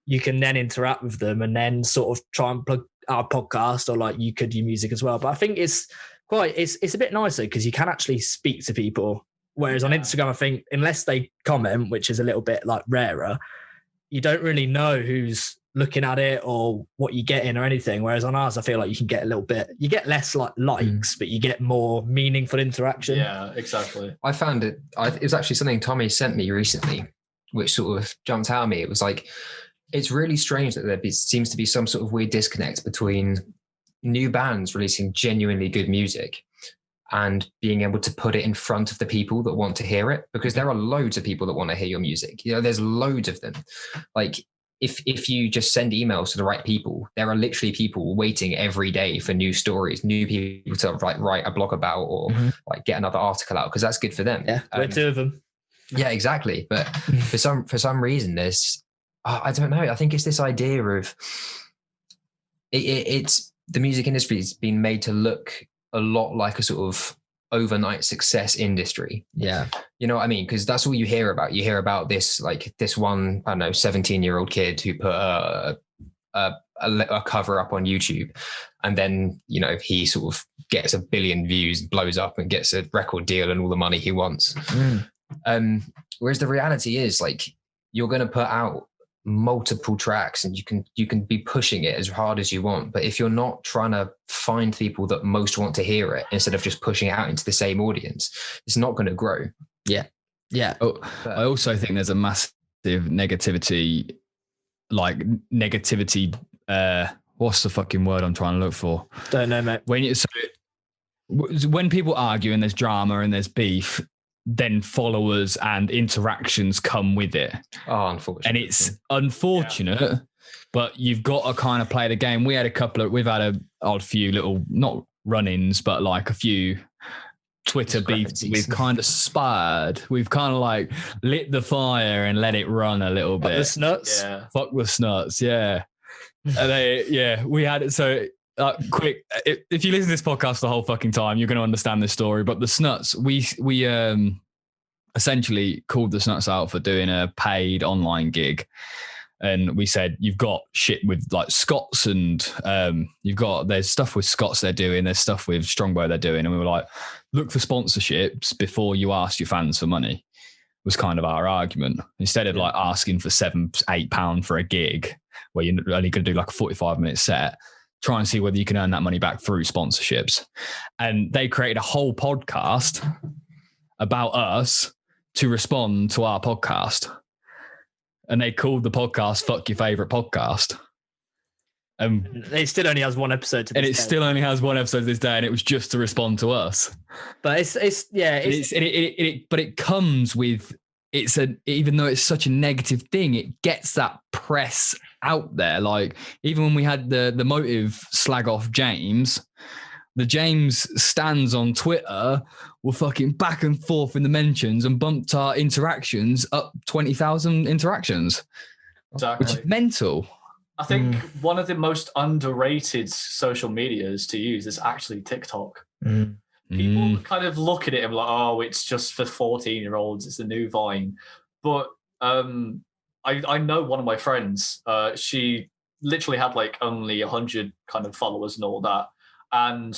you can then interact with them and then sort of try and plug our podcast, or like you could do music as well. But I think it's a bit nicer because you can actually speak to people. Whereas on Instagram, I think unless they comment, which is a little bit like rarer, you don't really know who's looking at it or what you're getting or anything. Whereas on ours, I feel like you can get you get less like likes, but you get more meaningful interaction. Yeah, exactly. I found it was actually something Tommy sent me recently, which sort of jumped out at me. It was like, it's really strange that there seems to be some sort of weird disconnect between new bands releasing genuinely good music and being able to put it in front of the people that want to hear it, because there are loads of people that want to hear your music. You know, there's loads of them. Like, if you just send emails to the right people, there are literally people waiting every day for new stories, new people to like write a blog about, or like get another article out, because that's good for them. Yeah, we're two of them. Yeah, exactly. But for some reason, there's I don't know. I think it's this idea of it's the music industry has been made to look a lot like a sort of overnight success industry. Yeah. You know what I mean? Because that's all you hear about. You hear about this one, I don't know, 17-year-old kid who put a cover up on YouTube, and then, you know, he sort of gets 1 billion views, blows up and gets a record deal and all the money he wants. Whereas the reality is, like, you're going to put out multiple tracks and you can be pushing it as hard as you want, but if you're not trying to find people that most want to hear it instead of just pushing it out into the same audience, it's not going to grow. Yeah I also think there's a massive negativity what's the fucking word I'm trying to look for? Don't know, mate. When people argue and there's drama and there's beef, then followers and interactions come with it. Oh, unfortunately. And it's unfortunate, but you've got to kind of play the game. We've had a few little, not run-ins, but like a few Twitter beefs. We've kind of sparred. We've kind of like lit the fire and let it run a little bit. Fuck the snuts. Yeah. Fuck the snuts. Yeah. And we had it. So quick, if you listen to this podcast the whole fucking time, you're going to understand this story. But the Snuts, we essentially called the Snuts out for doing a paid online gig, and we said, you've got shit with like Scots, and there's stuff with Scots they're doing, there's stuff with Strongbow they're doing, and we were like, look for sponsorships before you ask your fans for money, was kind of our argument. Instead of like asking for £7-8 for a gig where you're only going to do like a 45-minute set, try and see whether you can earn that money back through sponsorships. And they created a whole podcast about us to respond to our podcast. And they called the podcast "Fuck Your Favorite Podcast." It still only has one episode to this and it day. still only has one episode to this day, and it was just to respond to us. But it comes with even though it's such a negative thing, it gets that press out there. Like even when we had the Motive slag off James, the James stands on Twitter were fucking back and forth in the mentions and bumped our interactions up 20,000 interactions. Exactly. Which is mental. I think one of the most underrated social medias to use is actually TikTok. People kind of look at it and be like, oh, it's just for 14-year-olds. It's the new Vine. But I know one of my friends, she literally had like only 100 kind of followers and all that. And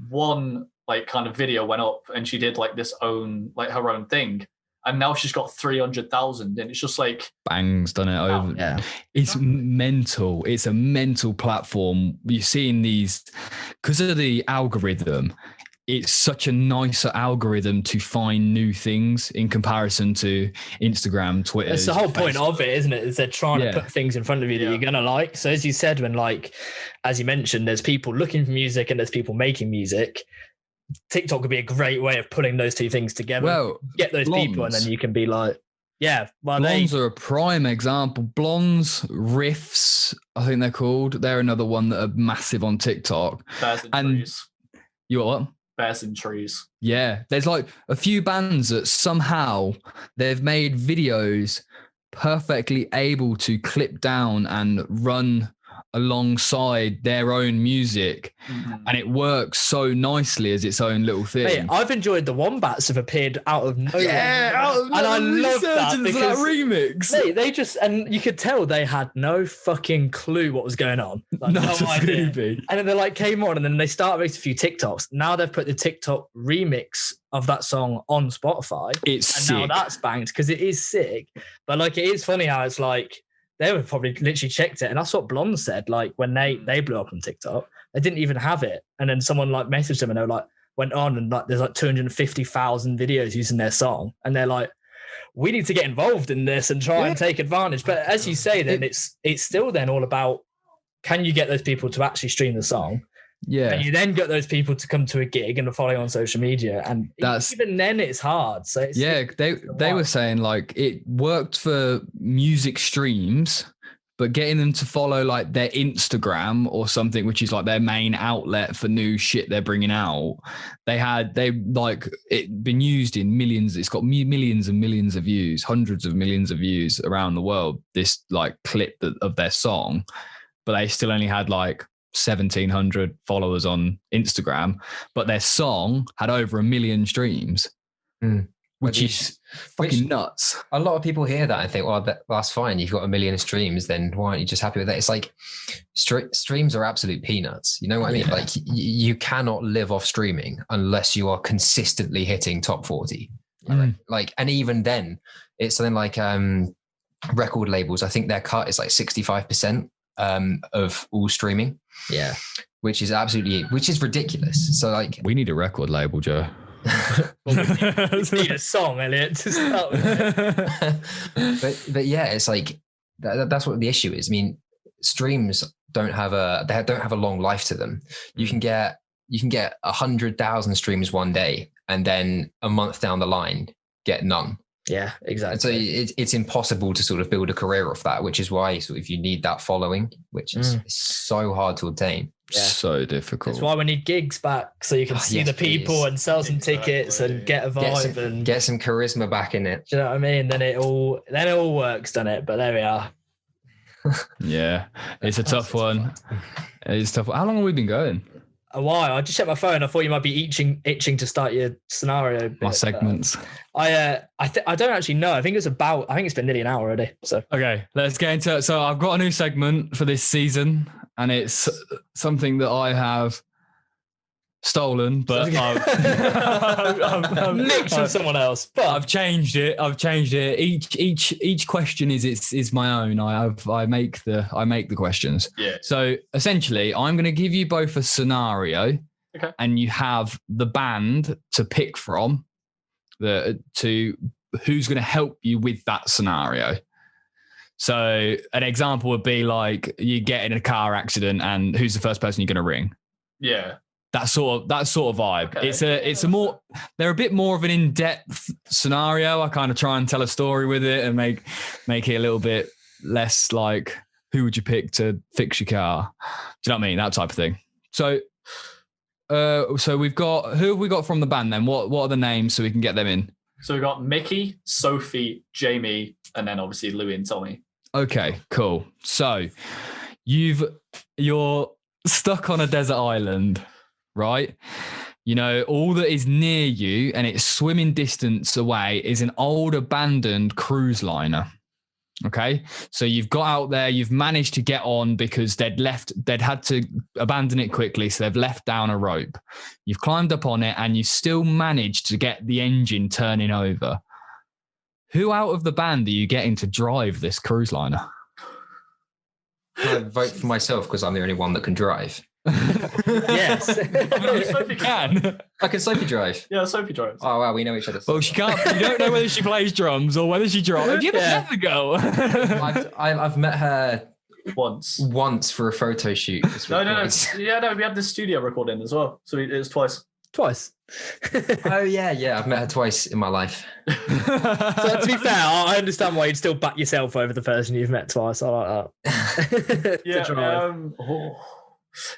one like kind of video went up and she did like her own thing. And now she's got 300,000, and it's just like bangs done it over. Yeah, it's mental. It's a mental platform. You're seeing these because of the algorithm. It's such a nicer algorithm to find new things in comparison to Instagram, Twitter. It's the whole point of it, isn't it? Is they're trying to put things in front of you that you're gonna like. So as you said, when like as you mentioned, there's people looking for music and there's people making music. TikTok would be a great way of putting those two things together. Well, get those people, and then you can be like, Blondes are a prime example. Blondes, Riffs, I think they're called. They're another one that are massive on TikTok. Bears and Trees. You what? Bears and Trees. Yeah, there's like a few bands that somehow they've made videos perfectly able to clip down and run alongside their own music, and it works so nicely as its own little thing. Hey, I've enjoyed the Wombats have appeared out of nowhere, and I love that because that remix. They just, and you could tell they had no fucking clue what was going on. Like, Not no a idea. Scooby. And then they like came on, and then they started making a few TikToks. Now they've put the TikTok remix of that song on Spotify. It's and sick. Now that's banged because it is sick. But like, it is funny how it's like. They would probably literally checked it. And that's what Blonde said. Like when they blew up on TikTok, they didn't even have it. And then someone like messaged them and they were like, went on and like, there's like 250,000 videos using their song. And they're like, we need to get involved in this and try and take advantage. But as you say, then it's still then all about, can you get those people to actually stream the song? Yeah. And you then get those people to come to a gig and follow on social media. And even then it's hard. So they were saying like it worked for music streams, but getting them to follow like their Instagram or something, which is like their main outlet for new shit they're bringing out. They like it been used in millions. It's got millions and millions of views, hundreds of millions of views around the world. This like clip of their song, but they still only had like 1,700 followers on Instagram, but their song had over 1 million streams, which is fucking nuts. A lot of people hear that and think, well, that's fine. You've got 1 million streams, then why aren't you just happy with that? It's like streams are absolute peanuts. You know what I mean? Like you cannot live off streaming unless you are consistently hitting top 40. Like, and even then, it's something like record labels. I think their cut is like 65%. Of all streaming, which is ridiculous. So like, we need a record label, Joe. We need a song, Elliot, to start with. but yeah, it's like that's what the issue is. I mean, streams don't have a long life to them. You can get 100,000 streams one day, and then a month down the line, get none. Yeah, exactly. And so it's impossible to sort of build a career off that, which is why sort of you need that following, which is so hard to obtain. Yeah. So difficult. That's why we need gigs back, so you can see the people and sell some tickets and get a vibe and get some charisma back in it. Do you know what I mean? Then it all works, doesn't it? But there we are. Yeah, it's a tough one. It's tough. How long have we been going? A while. I just checked my phone. I thought you might be itching to start your scenario bit. My segments. I don't actually know. I think it's been nearly an hour already. So okay, let's get into it. So I've got a new segment for this season, and it's something that I have stolen, but I've nicked from someone else. But I've changed it. Each question is my own. I make the questions. Yeah. So essentially, I'm going to give you both a scenario, okay, and you have the band to pick from, to who's going to help you with that scenario. So an example would be like you get in a car accident, and who's the first person you're going to ring? Yeah. That sort of vibe. Okay. They're a bit more of an in-depth scenario. I kind of try and tell a story with it and make it a little bit less like, who would you pick to fix your car? Do you know what I mean? That type of thing. So who have we got from the band then? What are the names so we can get them in? So we've got Mickey, Sophie, Jamie, and then obviously Louis and Tommy. Okay, cool. So you're stuck on a desert island, right? You know, all that is near you and it's swimming distance away is an old abandoned cruise liner. Okay. So you've got out there, you've managed to get on because they'd had to abandon it quickly. So they've left down a rope. You've climbed up on it and you still managed to get the engine turning over. Who out of the band are you getting to drive this cruise liner? I vote for myself because I'm the only one that can drive. Yes. Sophie can. Can Sophie drive? Yeah, Sophie drives. Oh wow, we know each other. Well, she can't. You don't know whether she plays drums or whether she drives. Have you ever met the girl? I've met her once for a photo shoot. No. Yeah, no, we had the studio recording as well. So it was twice. Oh yeah, I've met her twice in my life. So to be fair, I understand why you'd still back yourself over the person you've met twice. I like that. Yeah.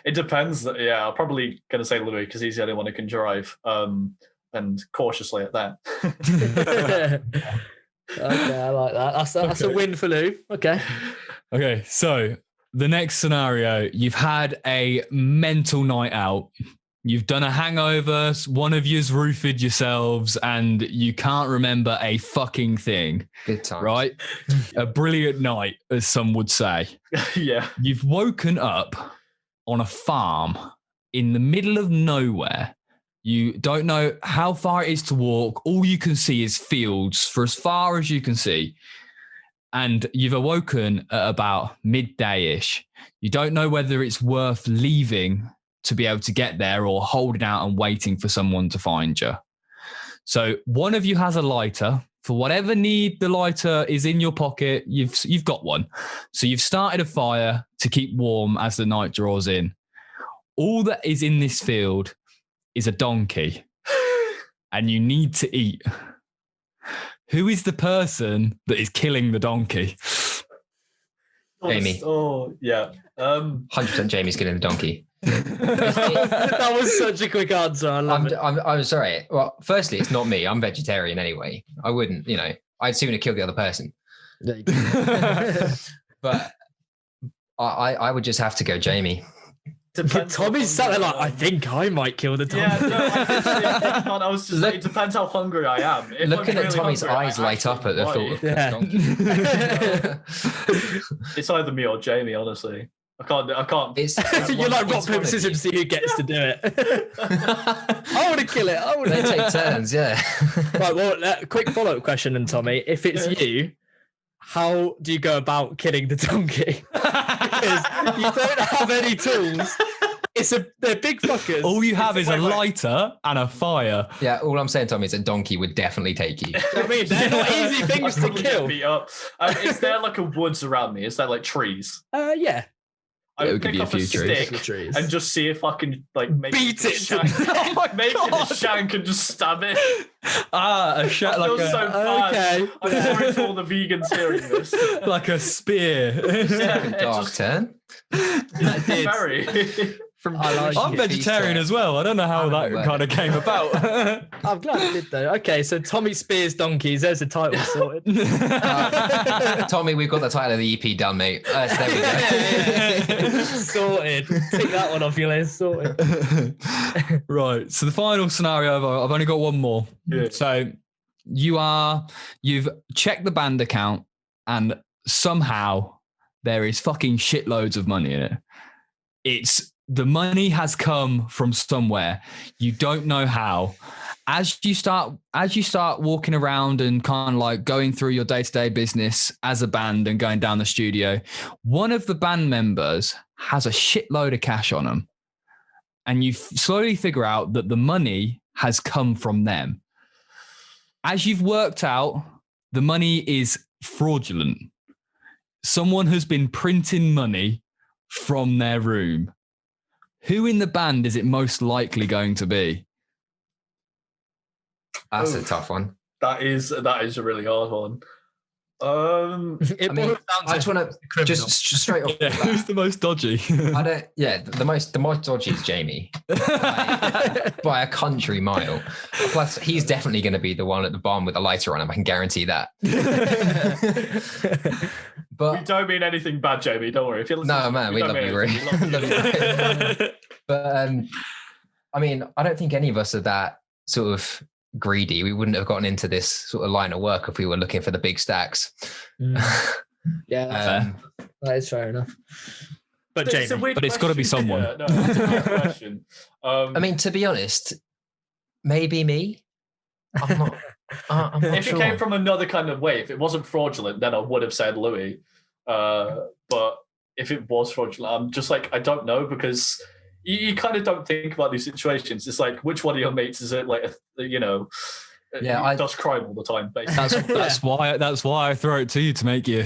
It depends. Yeah, I'm probably going to say Louis because he's the only one who can drive. And cautiously at that. Okay, I like that. That's a win for Lou. Okay. Okay, so the next scenario, you've had a mental night out. You've done a hangover, one of you's roofied yourselves, and you can't remember a fucking thing. Good time. Right? A brilliant night, as some would say. Yeah. You've woken up on a farm in the middle of nowhere. You don't know how far it is to walk. All you can see is fields for as far as you can see. And you've awoken at about midday-ish. You don't know whether it's worth leaving to be able to get there or holding out and waiting for someone to find you. So one of you has a lighter. For whatever need the lighter is in your pocket, you've got one. So you've started a fire to keep warm as the night draws in. All that is in this field is a donkey, and you need to eat. Who is the person that is killing the donkey? Jamie. Oh, yeah. 100% Jamie's killing the donkey. That was such a quick answer. I love it. I'm sorry. Well, firstly, it's not me. I'm vegetarian anyway. I wouldn't, I'd sooner kill the other person. There you go. But I would just have to go Jamie. Tommy's sat there like, I think I might kill the donkey. Yeah, no, I was just like, it depends how hungry I am. Looking at Tommy's eyes light up at the thought of the donkey. It's either me or Jamie, honestly. I can't. You're like rock, paper, scissors to see who gets to do it. I want to kill it. They take turns, yeah. Right, well, quick follow-up question then, Tommy. If it's you, how do you go about killing the donkey? Because you don't have any tools. They're big fuckers. All you have is a lighter and a fire. Yeah, all I'm saying, Tommy, is a donkey would definitely take you. I mean, they're not easy things to kill. Beat up. Is there like a woods around me? Is there like trees? Yeah. I would pick up a stick and just see if I can make beat it. Make it a shank and just stab it. A shank like a. So bad. Okay. I'm sorry to all the vegans hearing this. Like a spear. Dark turn. Very. I'm vegetarian as well. I don't know how that kind of came about. I'm glad it did though. Okay, so Tommy spears donkeys. There's the title sorted. Tommy, we've got the title of the EP done, mate. There we go. Sorted. Take that one off your list. Sorted. Right. So the final scenario, I've only got one more. Yeah. So you've checked the band account and somehow there is fucking shitloads of money in it. It's the money has come from somewhere. You don't know how. As you start walking around and kind of like going through your day-to-day business as a band and going down the studio, one of the band members has a shitload of cash on them. And you slowly figure out that the money has come from them. As you've worked out, the money is fraudulent. Someone has been printing money from their room. Who in the band is it most likely going to be? That's a tough one. That is a really hard one. I just want to just straight off. Yeah, who's the most dodgy? The most dodgy is Jamie by a country mile. Plus, he's definitely going to be the one at the barn with a lighter on him. I can guarantee that. But we don't mean anything bad, Jamie. Don't worry. If you're listening, no, man, we love you, Rory. But I mean, I don't think any of us are that sort of greedy. We wouldn't have gotten into this sort of line of work if we were looking for the big stacks. Yeah, that is fair enough. But Jamie, it's got to be someone. Yeah, no, that's a good question. I mean, to be honest, maybe me. I'm not. I'm not if sure. it came from another kind of way, if it wasn't fraudulent, then I would have said Louis. But if it was fraudulent, I'm just like, I don't know, because you kind of don't think about these situations. It's like, which one of your mates is it? Like, does crime all the time. Basically. That's why I throw it to you to make you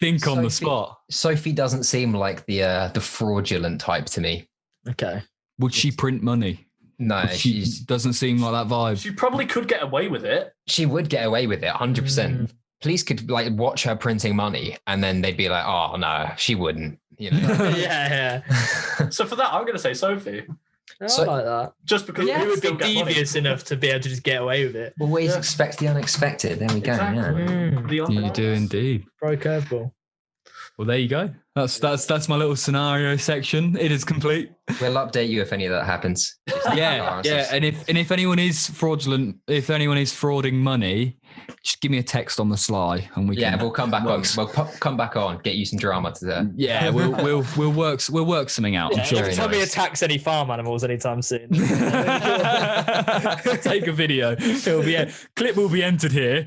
think on the spot. Sophie doesn't seem like the fraudulent type to me. Okay. Would she print money? No, she doesn't seem like that vibe. She probably could get away with it. She would get away with it, 100%. Police could like watch her printing money, and then they'd be like, "Oh no, she wouldn't." You know? Yeah. So for that, I'm going to say Sophie. I like that. Just because we would be devious enough to be able to just get away with it. Always expect the unexpected. There we go. Exactly. Yeah. You do indeed. Pro curveball. Well, there you go. That's my little scenario section. It is complete. We'll update you if any of that happens. Yeah. And if anyone is fraudulent, if anyone is frauding money, just give me a text on the sly, and we'll come back on. We'll come back on. Get you some drama to that. Yeah, we'll work something out. Yeah, I'm sure. If Tommy attacks any farm animals anytime soon, take a video. Clip will be entered here.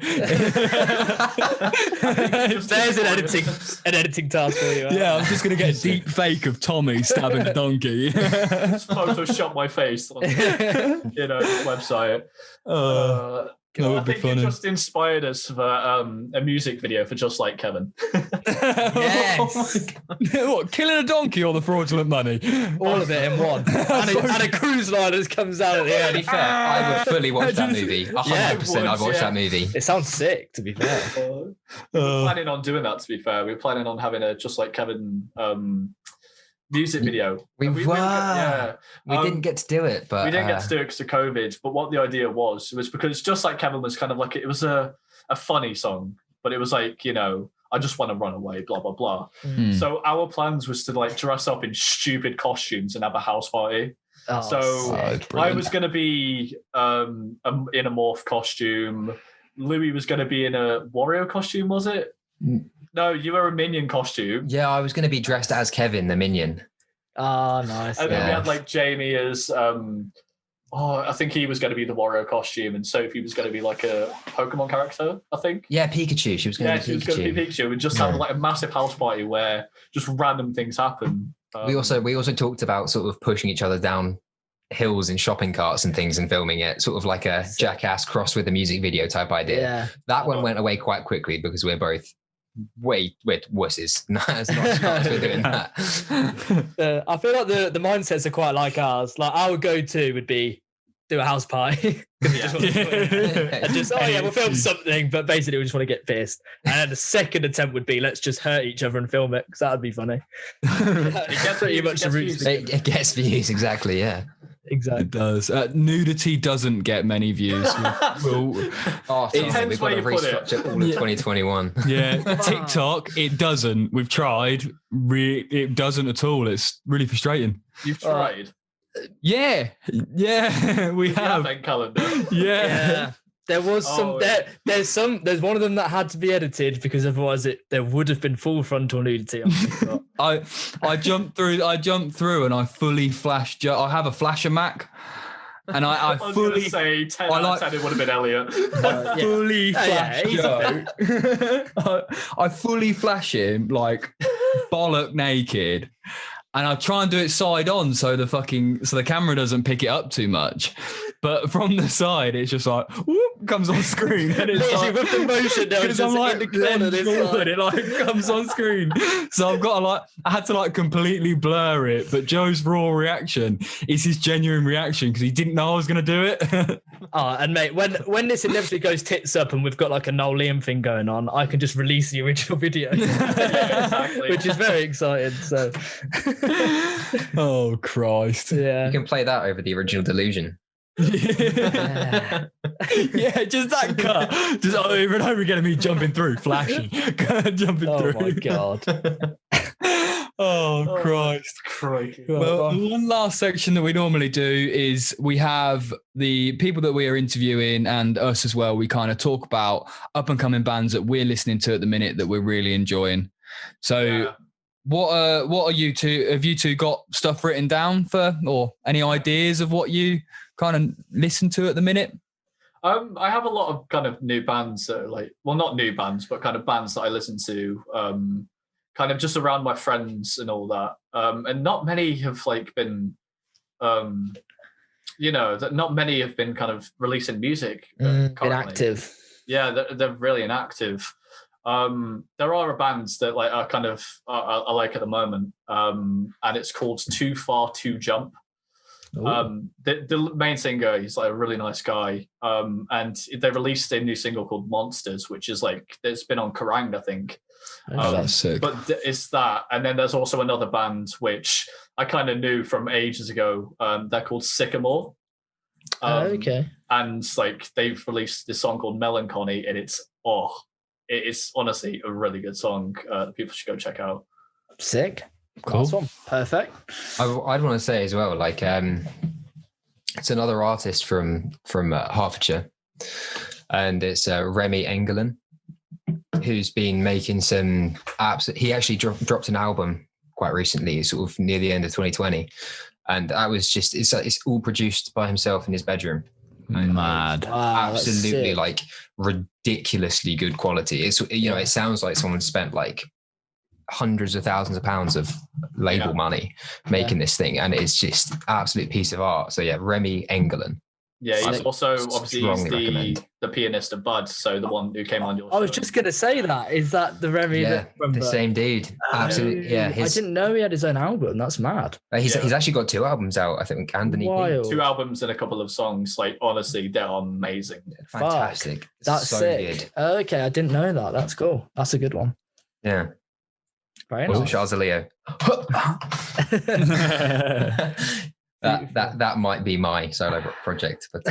There's an editing task for you. Yeah, I'm just gonna get a deep fake of Tommy stabbing a donkey. Just Photoshop my face on this website. I think you just inspired us for a music video for Just Like Kevin. Yes. Oh what, killing a donkey or the fraudulent money? All of it in one. and a cruise line that comes out at the end. To be fair, I would fully watch that movie. 100% I'd watch that movie. It sounds sick, to be fair. We were planning on doing that, to be fair. We were planning on having a Just Like Kevin music video. We didn't get to do it, but we didn't get to do it because of COVID. But what the idea was because Just Like Kevin was kind of like, it was a funny song, but it was like, I just want to run away, blah blah blah. So our plans was to like dress up in stupid costumes and have a house party. I was going to be in a morph costume. Louis was going to be in a Wario costume, was it? No, you were a Minion costume. Yeah, I was going to be dressed as Kevin, the Minion. Oh, nice. And then we had like Jamie as, I think he was going to be the Wario costume, and Sophie was going to be like a Pokemon character, I think. Yeah, Pikachu. She was going to be Pikachu. She was going to be Pikachu. We just had like a massive house party where just random things happen. We also talked about sort of pushing each other down hills in shopping carts and things and filming it, sort of like a Jackass cross with a music video type idea. Yeah. That one went away quite quickly because we're both we're wusses. No, it's not smart we're doing that. I feel like the mindsets are quite like ours. Like our go-to would be do a house party. And just we'll film something, but basically we just want to get pissed. And then the second attempt would be let's just hurt each other and film it, because that would be funny. It gets pretty much the route. It gets views, exactly, yeah. Exactly. It does. Nudity doesn't get many views. We've got to restructure all of 2021. Yeah, TikTok, it doesn't. We've tried. It doesn't at all. It's really frustrating. You've tried? Yeah, we have. Calendar. Yeah. There was there's one of them that had to be edited because otherwise there would have been full frontal nudity on TikTok. I jumped through and I fully flashed. I have a flasher Mac. And I was fully say 10 out of 10 it would have been Elliot. Fully flash Joe. I fully flash him like bollock naked, and I try and do it side on so the camera doesn't pick it up too much. But from the side, it's just like whoop, comes on screen, and it's like, with the motion down, because I'm like the corner, it like comes on screen. So I've got to I had to completely blur it. But Joe's raw reaction is his genuine reaction because he didn't know I was going to do it. And mate, when this inevitably goes tits up and we've got like a Noel Liam thing going on, I can just release the original video, exactly. which is very exciting. So, oh Christ, yeah, you can play that over the original Delusion. Yeah, just that cut, just over and over again of me jumping through, flashing, jumping through. Oh my God. Oh Christ. Crikey. Well, one last section that we normally do is we have the people that we are interviewing and us as well. We kind of talk about up and coming bands that we're listening to at the minute that we're really enjoying. So what are you two? Have you two got stuff written down for, or any ideas of what you kind of listen to at the minute? I have a lot of kind of new bands that are not new bands, but kind of bands that I listen to, kind of just around my friends and all that. And not many have been, not many have been kind of releasing music. Been active. Yeah, they're really inactive. There are bands that are kind of I like at the moment, and it's called Too Far to Jump. The main singer, he's a really nice guy, and they released a new single called Monsters, which is it's been on Kerrang, I think. That's sick. But it's that, and then there's also another band which I kind of knew from ages ago. They're called Sycamore. Okay. And they've released this song called Melancholy, and it's honestly a really good song. People should go check out. Sick. Cool. Nice one. Perfect. I'd want to say as well, it's another artist from Hertfordshire, and it's Remy Engelen, who's been making some he actually dropped an album quite recently, sort of near the end of 2020, and that was just it's all produced by himself in his bedroom. Mad. Wow, absolutely ridiculously good quality. It's it sounds like someone spent hundreds of thousands of pounds of label money making this thing, and it's just absolute piece of art. So yeah, Remy Engelen. Yeah, he's also obviously the pianist of Bud, so the one who came on your show. I was just going to say that. Is that the Remy? Yeah, the same dude. Absolutely. Yeah, I didn't know he had his own album. That's mad. He's actually got 2 albums out, I think, and an EP. 2 albums and a couple of songs. Honestly, they're amazing. Fantastic. That's so sick. Good. Okay, I didn't know that. That's cool. That's a good one. Yeah. Very nice. Charles Leo. That might be my solo project. But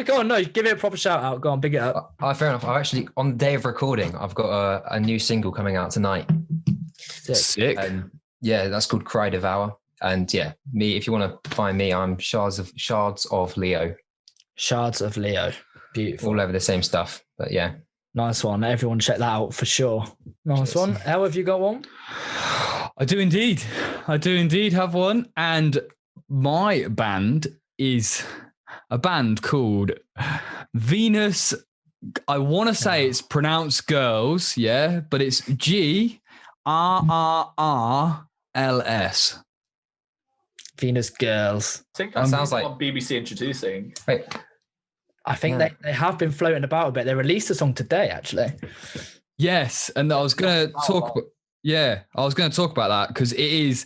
go on, no, give it a proper shout out. Go on, big it up. Fair enough. I've actually, on the day of recording, I've got a new single coming out tonight. Sick. Yeah, that's called Cry Devour. And yeah, me, if you want to find me, I'm Shards of Leo. Shards of Leo. Beautiful. All over the same stuff. But yeah. Nice one. Everyone check that out for sure. Nice one. How have you got one? I do indeed have one. And my band is a band called Venus. I want to say it's pronounced Girls, yeah, but it's GRRRLS. Venus Girls. I think that sounds like BBC Introducing. Wait. I think they have been floating about a bit. They released a song today, actually. Yes, and I was going to talk about that because it is.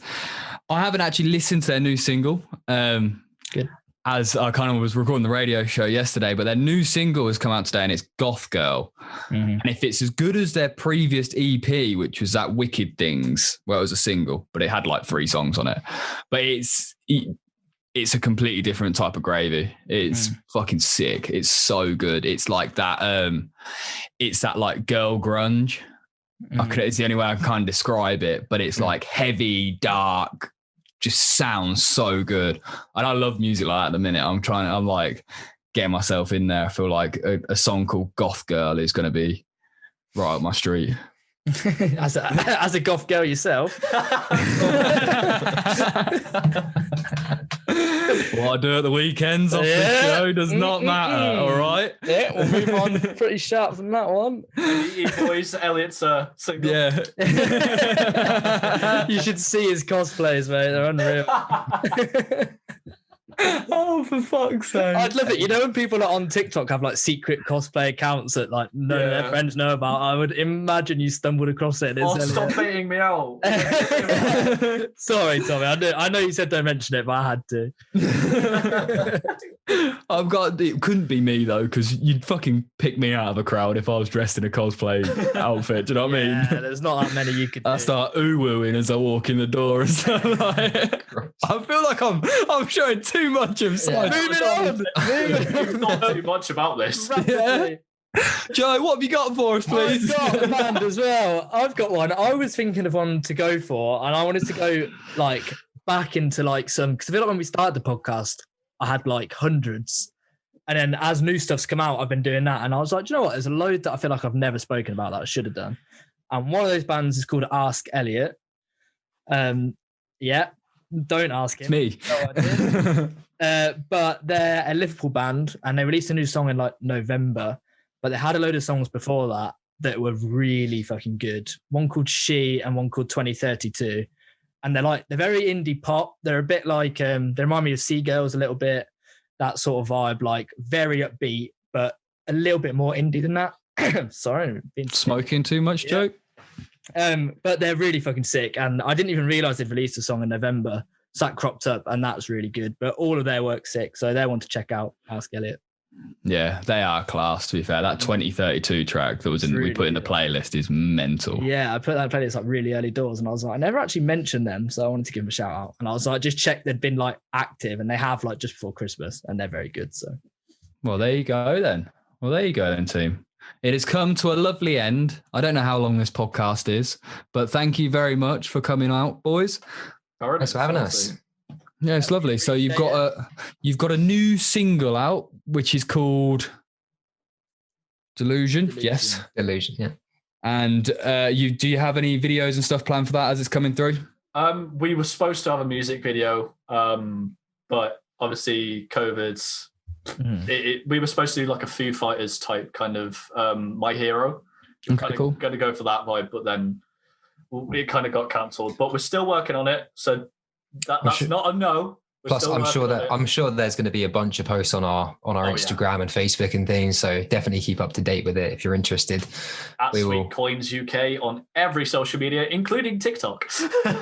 I haven't actually listened to their new single. Good. As I kind of was recording the radio show yesterday, but their new single has come out today, and it's Goth Girl. Mm-hmm. And if it's as good as their previous EP, which was that Wicked Things, well, it was a single, but it had 3 songs on it. But it's a completely different type of gravy. It's fucking sick. It's so good. It's like that. It's that girl grunge. It's the only way I can kind of describe it. But it's heavy, dark. Just sounds so good. And I love music like that at the minute. I'm getting getting myself in there. I feel like a song called Goth Girl is going to be right up my street. as a goth girl yourself. What I do at the weekends off this show does not matter, all right? Yeah, we'll move on pretty sharp from that one. Boys, Elliot's single. Yeah. You should see his cosplays, mate. They're unreal. Oh, for fuck's sake. I'd love it. You know, when people on TikTok have like secret cosplay accounts that like none of their friends know about, I would imagine you stumbled across it. Stop baiting me out. Sorry, Tommy. I know you said don't mention it, but I had to. It couldn't be me though, because you'd fucking pick me out of a crowd if I was dressed in a cosplay outfit. Do you know what I mean? Yeah, there's not that many you could do. I start ooh-wooing as I walk in the door and stuff like I feel like I'm showing too much of side. Moving on. You've thought too much about this. Yeah. Joe, what have you got for us, please? I've got a band as well. I've got one. I was thinking of one to go for, and I wanted to go like back into like some, because I feel like when we started the podcast, I had like hundreds. And then as new stuff's come out, I've been doing that. And I was like, do you know what? There's a load that I feel like I've never spoken about that I should have done. And one of those bands is called Ask Elliot. Yeah, don't ask him. It's me. No idea. But they're a Liverpool band, and they released a new song in like November. But they had a load of songs before that were really fucking good. One called She and one called 2032. And they're very indie pop. They're a bit like, they remind me of Seagulls a little bit, that sort of vibe, like very upbeat, but a little bit more indie than that. Sorry. Been smoking too much, Joe? But they're really fucking sick. And I didn't even realize they'd released a song in November. So that cropped up, and that's really good. But all of their work's sick. So they're one to check out, Ask Elliot. Yeah, they are class, to be fair. That 2032 track that was we put in the playlist is mental. Yeah, I put that playlist like really early doors, and I was like, I never actually mentioned them, so I wanted to give them a shout out. And I was like, just check they'd been like active, and they have like just before Christmas, and they're very good. So, well, there you go then. Team. It has come to a lovely end. I don't know how long this podcast is, but thank you very much for coming out, boys. Thanks for having us. Yeah, it's lovely. So you've got a new single out, which is called Delusion. Yes, Delusion. Yeah. And do you have any videos and stuff planned for that as it's coming through? We were supposed to have a music video, but obviously COVID's. We were supposed to do like a Foo Fighters type kind of My Hero. Okay, cool. Going to go for that vibe, but then it kind of got cancelled. But we're still working on it, so. That's not a no. Plus, I'm sure there's going to be a bunch of posts on our Instagram and Facebook and things. So definitely keep up to date with it if you're interested. At Sweet Coins UK on every social media, including TikTok.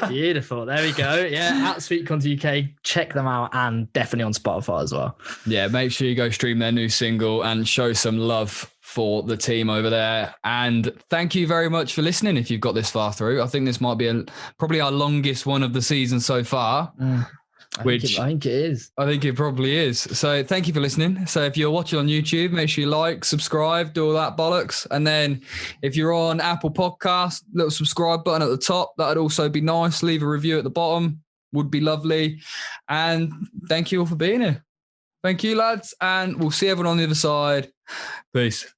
Beautiful. There we go. Yeah, at Sweet Coins UK. Check them out, and definitely on Spotify as well. Yeah, make sure you go stream their new single and show some love for the team over there. And thank you very much for listening. If you've got this far through, I think this might be probably our longest one of the season so far. I think it is. I think it probably is. So thank you for listening. So if you're watching on YouTube, make sure you like, subscribe, do all that bollocks. And then if you're on Apple Podcast, little subscribe button at the top. That'd also be nice. Leave a review at the bottom. Would be lovely. And thank you all for being here. Thank you, lads. And we'll see everyone on the other side. Peace.